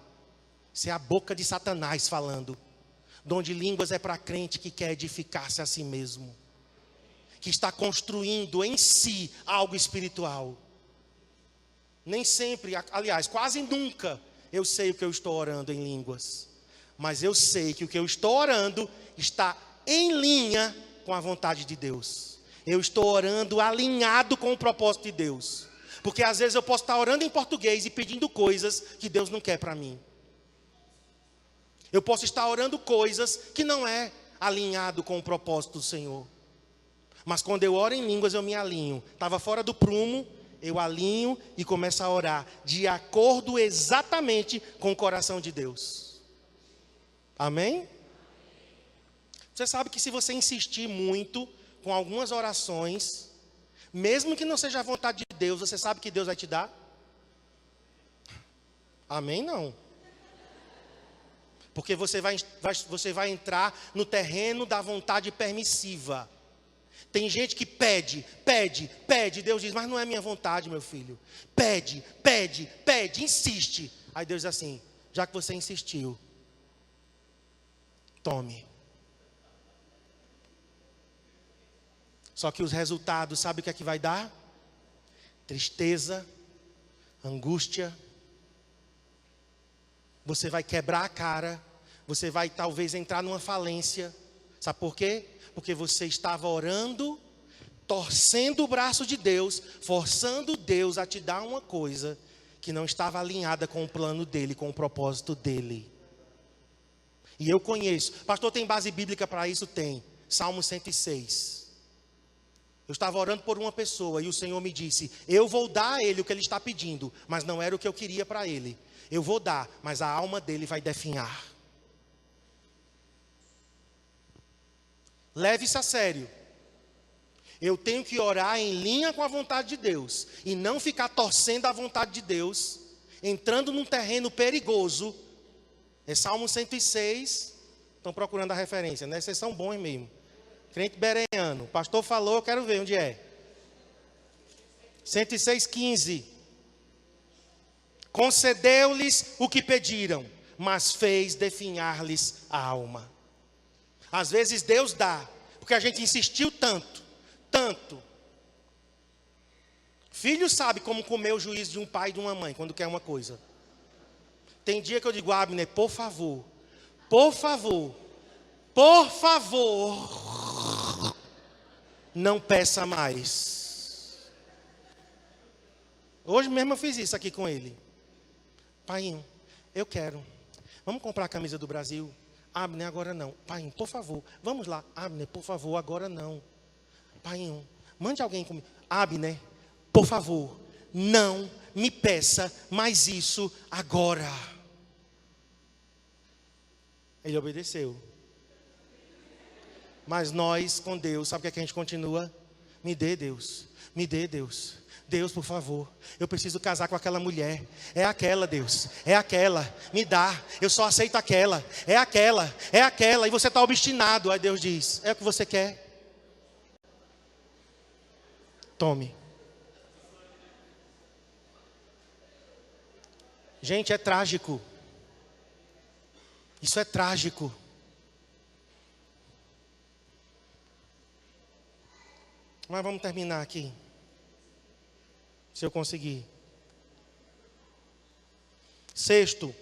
Isso é a boca de Satanás falando. Dom de línguas é para crente que quer edificar-se a si mesmo, que está construindo em si algo espiritual. Nem sempre, aliás, quase nunca, eu sei o que eu estou orando em línguas. Mas eu sei que o que eu estou orando está em linha com a vontade de Deus. Eu estou orando alinhado com o propósito de Deus. Porque às vezes eu posso estar orando em português e pedindo coisas que Deus não quer para mim. Eu posso estar orando coisas que não é alinhado com o propósito do Senhor. Mas quando eu oro em línguas, eu me alinho. Estava fora do prumo, eu alinho e começo a orar de acordo exatamente com o coração de Deus. Amém? Você sabe que se você insistir muito com algumas orações, mesmo que não seja a vontade de Deus, você sabe que Deus vai te dar? Amém? Não. Porque você vai entrar no terreno da vontade permissiva. Tem gente que pede, Deus diz: mas não é minha vontade, meu filho. Pede, insiste. Aí Deus diz assim: já que você insistiu, tome. Só que os resultados, sabe o que é que vai dar? Tristeza, angústia. Você vai quebrar a cara. Você vai talvez entrar numa falência. Sabe por quê? Porque você estava orando, torcendo o braço de Deus, forçando Deus a te dar uma coisa que não estava alinhada com o plano dele, com o propósito dele. E eu conheço. Pastor, tem base bíblica para isso? Tem. Salmo 106. Eu estava orando por uma pessoa e o Senhor me disse: eu vou dar a ele o que ele está pedindo, mas não era o que eu queria para ele. Eu vou dar, mas a alma dele vai definhar. Leve isso a sério. Eu tenho que orar em linha com a vontade de Deus e não ficar torcendo a vontade de Deus, entrando num terreno perigoso. É Salmo 106. Estão procurando a referência, né? Vocês são bons mesmo. Crente bereano. O pastor falou, eu quero ver onde é. 106:15. concedeu-lhes o que pediram, mas fez definhar-lhes a alma. Às vezes Deus dá, porque a gente insistiu tanto. Filho sabe como comer o juízo de um pai e de uma mãe quando quer uma coisa. Tem dia que eu digo, Abner, por favor, não peça mais. Hoje mesmo eu fiz isso aqui com ele. Painho, eu quero. Vamos comprar a camisa do Brasil? Abner, agora não. Painho, por favor, vamos lá. Abner, por favor, agora não. Painho, mande alguém comigo. Abner, por favor, não me peça mais isso agora. Ele obedeceu. Mas nós, com Deus, sabe o que a gente continua? Me dê, Deus. Me dê, Deus. Deus, por favor, eu preciso casar com aquela mulher. É aquela, Deus. É aquela. Me dá. Eu só aceito aquela. É aquela. É aquela. E você está obstinado. Aí Deus diz, é o que você quer? Tome. Gente, é trágico. Isso é trágico. Mas vamos terminar aqui. Se eu conseguir. Sexto,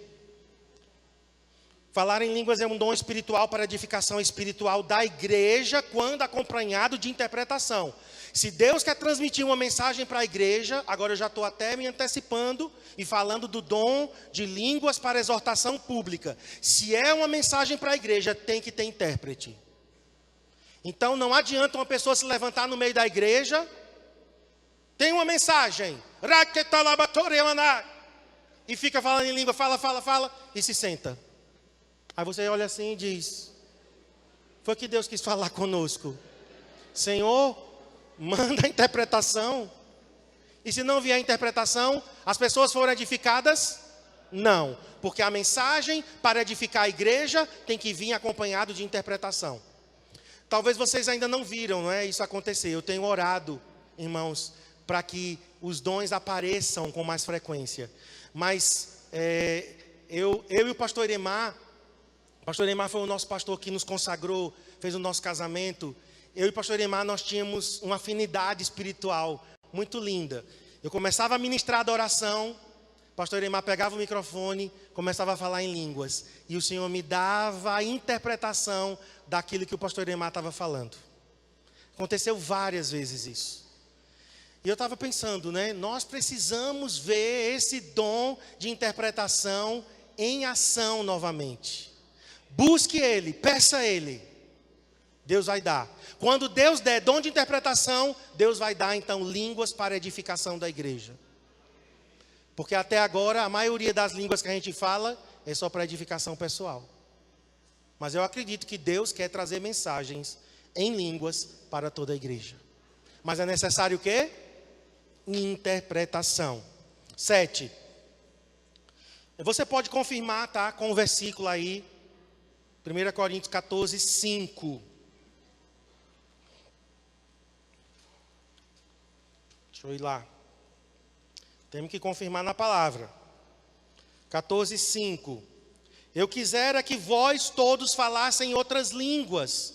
falar em línguas é um dom espiritual para edificação espiritual da igreja, quando acompanhado de interpretação. Se Deus quer transmitir uma mensagem para a igreja, agora eu já estou até me antecipando e falando do dom de línguas para exortação pública. Se é uma mensagem para a igreja, tem que ter intérprete. Então não adianta uma pessoa se levantar no meio da igreja, tem uma mensagem, e fica falando em língua, fala, e se senta. Aí você olha assim e diz, foi que Deus quis falar conosco. Senhor, manda a interpretação. E se não vier a interpretação, as pessoas foram edificadas? Não, porque a mensagem para edificar a igreja tem que vir acompanhado de interpretação. Talvez vocês ainda não viram, não é, isso acontecer. Eu tenho orado, irmãos, para que os dons apareçam com mais frequência. Mas eu e o pastor Iremar foi o nosso pastor que nos consagrou, fez o nosso casamento. Eu e o pastor Iremar, nós tínhamos uma afinidade espiritual muito linda. Eu começava a ministrar a adoração, o pastor Iremar pegava o microfone, começava a falar em línguas. E o Senhor me dava a interpretação daquilo que o pastor Iremar estava falando. Aconteceu várias vezes isso. E eu estava pensando, né? Nós precisamos ver esse dom de interpretação em ação novamente. Busque ele, peça ele. Deus vai dar. Quando Deus der dom de interpretação, Deus vai dar então línguas para edificação da igreja. Porque até agora a maioria das línguas que a gente fala é só para edificação pessoal. Mas eu acredito que Deus quer trazer mensagens em línguas para toda a igreja. Mas é necessário o quê? Interpretação. 7. Você pode confirmar, tá? Com o versículo aí. 1 Coríntios 14, 5. Deixa eu ir lá. Temos que confirmar na palavra. 14, 5. Eu quisera que vós todos falassem outras línguas,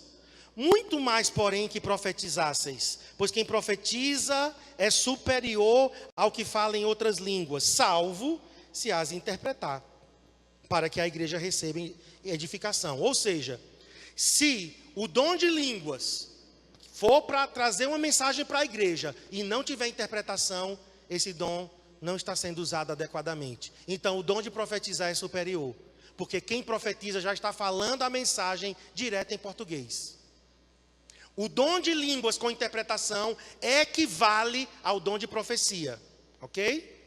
muito mais, porém, que profetizasseis. Pois quem profetiza é superior ao que fala em outras línguas, salvo se as interpretar, para que a igreja receba edificação. Ou seja, se o dom de línguas for para trazer uma mensagem para a igreja e não tiver interpretação, esse dom não está sendo usado adequadamente. Então o dom de profetizar é superior, porque quem profetiza já está falando a mensagem direta em português. O dom de línguas com interpretação equivale ao dom de profecia, ok?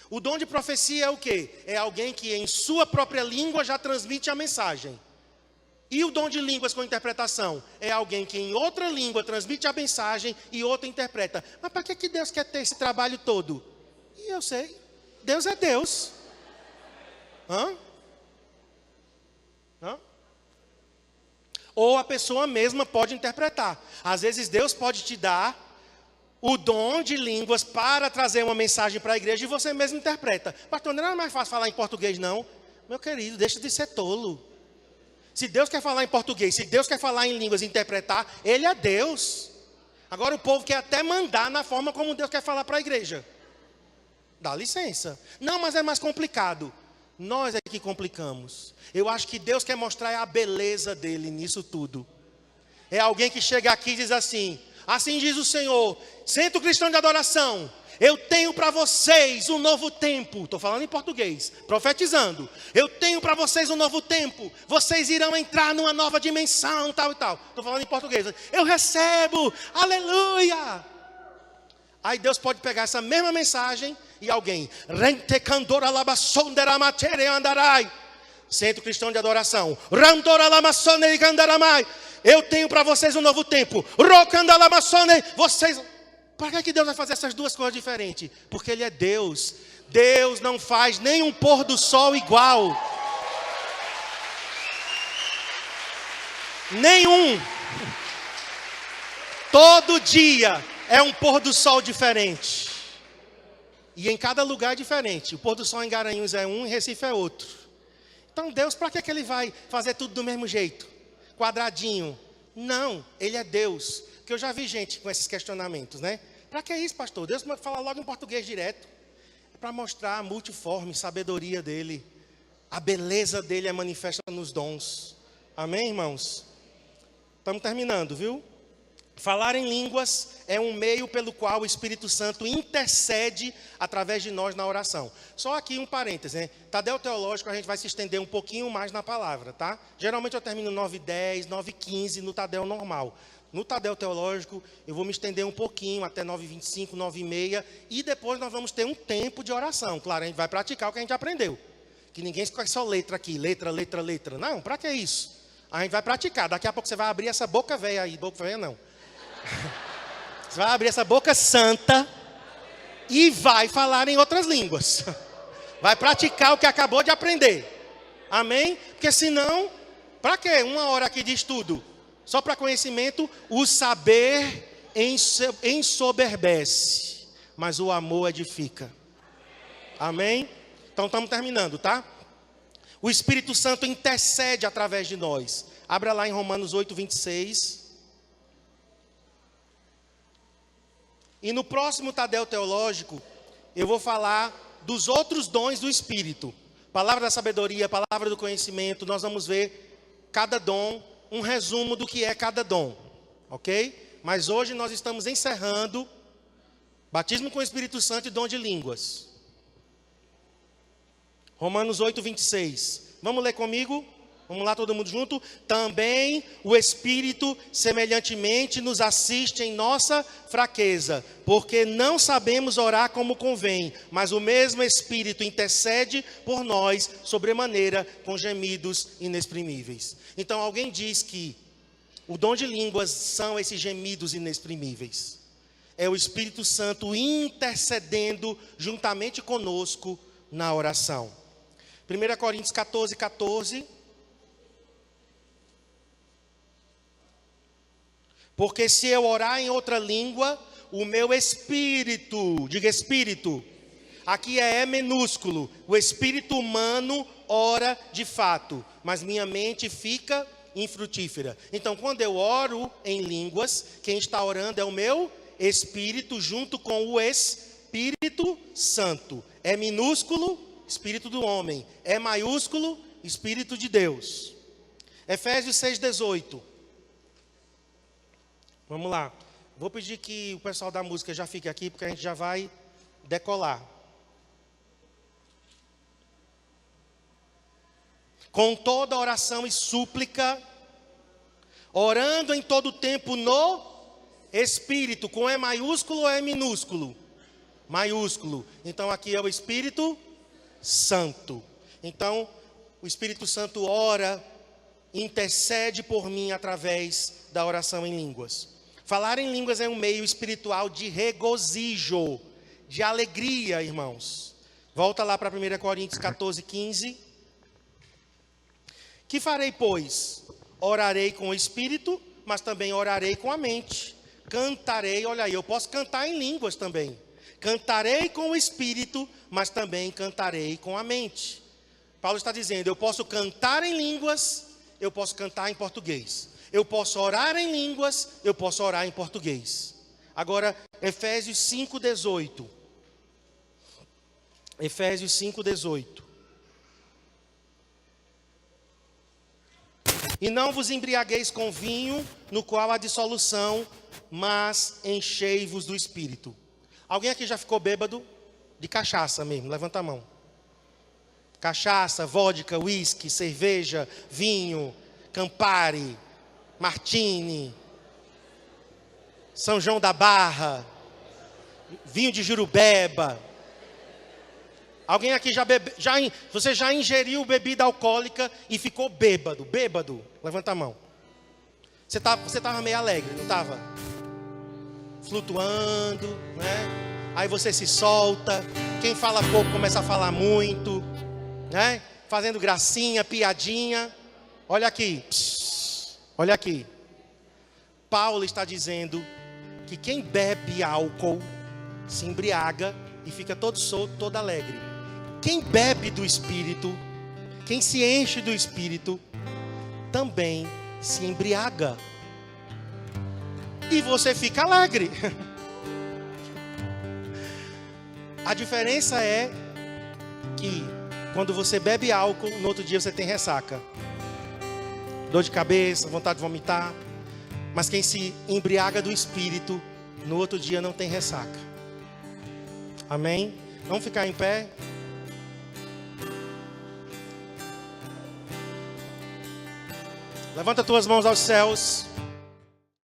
O dom de profecia é o quê? É alguém que em sua própria língua já transmite a mensagem. E o dom de línguas com interpretação é alguém que em outra língua transmite a mensagem e outra interpreta. Mas para que Deus quer ter esse trabalho todo? E eu sei, Deus é Deus. Hã? Ou a pessoa mesma pode interpretar. Às vezes Deus pode te dar o dom de línguas para trazer uma mensagem para a igreja e você mesmo interpreta. Pastor, não é mais fácil falar em português, não? Meu querido, deixa de ser tolo. Se Deus quer falar em português, se Deus quer falar em línguas e interpretar, Ele é Deus. Agora o povo quer até mandar na forma como Deus quer falar para a igreja. Dá licença. Não, mas é mais complicado. Nós é que complicamos. Eu acho que Deus quer mostrar a beleza dele nisso tudo. É alguém que chega aqui e diz assim: assim diz o Senhor, Centro Cristão de Adoração, eu tenho para vocês um novo tempo. Estou falando em português, profetizando. Eu tenho para vocês um novo tempo. Vocês irão entrar numa nova dimensão, tal e tal. Estou falando em português. Eu recebo, aleluia. Aí Deus pode pegar essa mesma mensagem e alguém, Centro Cristão de Adoração, eu tenho para vocês um novo tempo. Vocês, para que Deus vai fazer essas duas coisas diferentes? Porque Ele é Deus. Deus não faz nem um pôr do sol igual. Nenhum. Todo dia é um pôr do sol diferente. E em cada lugar é diferente. O pôr do sol em Garanhuns é um, em Recife é outro. Então Deus, para que Ele vai fazer tudo do mesmo jeito? Quadradinho. Não, Ele é Deus. Porque eu já vi gente com esses questionamentos, né? Para que isso, pastor? Deus fala logo em português direto. É para mostrar a multiforme sabedoria dEle. A beleza dEle é manifesta nos dons. Amém, irmãos? Estamos terminando, viu? Falar em línguas é um meio pelo qual o Espírito Santo intercede através de nós na oração. Só aqui um parêntese, né? Tadel Teológico a gente vai se estender um pouquinho mais na palavra, tá? Geralmente eu termino 9h10, 9h15 no Tadel normal. No Tadel Teológico eu vou me estender um pouquinho até 9h25, 9h30 e depois nós vamos ter um tempo de oração. Claro, a gente vai praticar o que a gente aprendeu. Que ninguém escolhe só letra aqui, letra. Não, para que isso? A gente vai praticar. Daqui a pouco você vai abrir essa boca velha aí, boca velha não. Você vai abrir essa boca santa e vai falar em outras línguas. Vai praticar o que acabou de aprender. Amém? Porque senão, para quê? 1 hora aqui de estudo. Só para conhecimento, o saber ensoberbece, mas o amor edifica. Amém? Então estamos terminando, tá? O Espírito Santo intercede através de nós. Abra lá em Romanos 8:26. E no próximo Tadel Teológico, eu vou falar dos outros dons do Espírito. Palavra da sabedoria, palavra do conhecimento. Nós vamos ver cada dom, um resumo do que é cada dom. Ok? Mas hoje nós estamos encerrando batismo com o Espírito Santo e dom de línguas. Romanos 8:26. Vamos ler comigo? Vamos lá todo mundo junto? Também o Espírito semelhantemente nos assiste em nossa fraqueza, porque não sabemos orar como convém, mas o mesmo Espírito intercede por nós sobremaneira com gemidos inexprimíveis. Então alguém diz que o dom de línguas são esses gemidos inexprimíveis. É o Espírito Santo intercedendo juntamente conosco na oração. 1 Coríntios 14:14. Porque se eu orar em outra língua, o meu espírito, diga espírito, aqui é minúsculo, o espírito humano ora de fato, mas minha mente fica infrutífera. Então, quando eu oro em línguas, quem está orando é o meu espírito junto com o Espírito Santo. É minúsculo, espírito do homem. É maiúsculo, espírito de Deus. Efésios 6:18. Vamos lá. Vou pedir que o pessoal da música já fique aqui, porque a gente já vai decolar. Com toda oração e súplica, orando em todo tempo no Espírito, com E maiúsculo ou E minúsculo? Maiúsculo. Então aqui é o Espírito Santo. Então, o Espírito Santo ora, intercede por mim através da oração em línguas. Falar em línguas é um meio espiritual de regozijo, de alegria, irmãos. Volta lá para 1 Coríntios 14:15. Que farei, pois? Orarei com o espírito, mas também orarei com a mente. cantarei, olha aí, eu posso cantar em línguas também. Cantarei com o espírito, mas também cantarei com a mente. Paulo está dizendo, eu posso cantar em línguas, eu posso cantar em português. Eu posso orar em línguas, eu posso orar em português. Agora, Efésios 5:18. Efésios 5:18. E não vos embriagueis com vinho, no qual há dissolução, mas enchei-vos do Espírito. Alguém aqui já ficou bêbado? De cachaça mesmo, levanta a mão. Cachaça, vodka, uísque, cerveja, vinho, Campari, Martini, São João da Barra, vinho de Jurubeba. Alguém aqui você já ingeriu bebida alcoólica e ficou bêbado? Bêbado? Levanta a mão. Você estava meio alegre, não estava? Flutuando, né? Aí você se solta. Quem fala pouco começa a falar muito, né? Fazendo gracinha, piadinha. Olha aqui. Olha aqui. Paulo está dizendo que quem bebe álcool se embriaga e fica todo solto, todo alegre. Quem bebe do Espírito, quem se enche do Espírito, também se embriaga. E você fica alegre. A diferença é que quando você bebe álcool, no outro dia você tem ressaca. Dor de cabeça, vontade de vomitar. Mas quem se embriaga do Espírito, no outro dia não tem ressaca. Amém? Vamos ficar em pé? Levanta tuas mãos aos céus.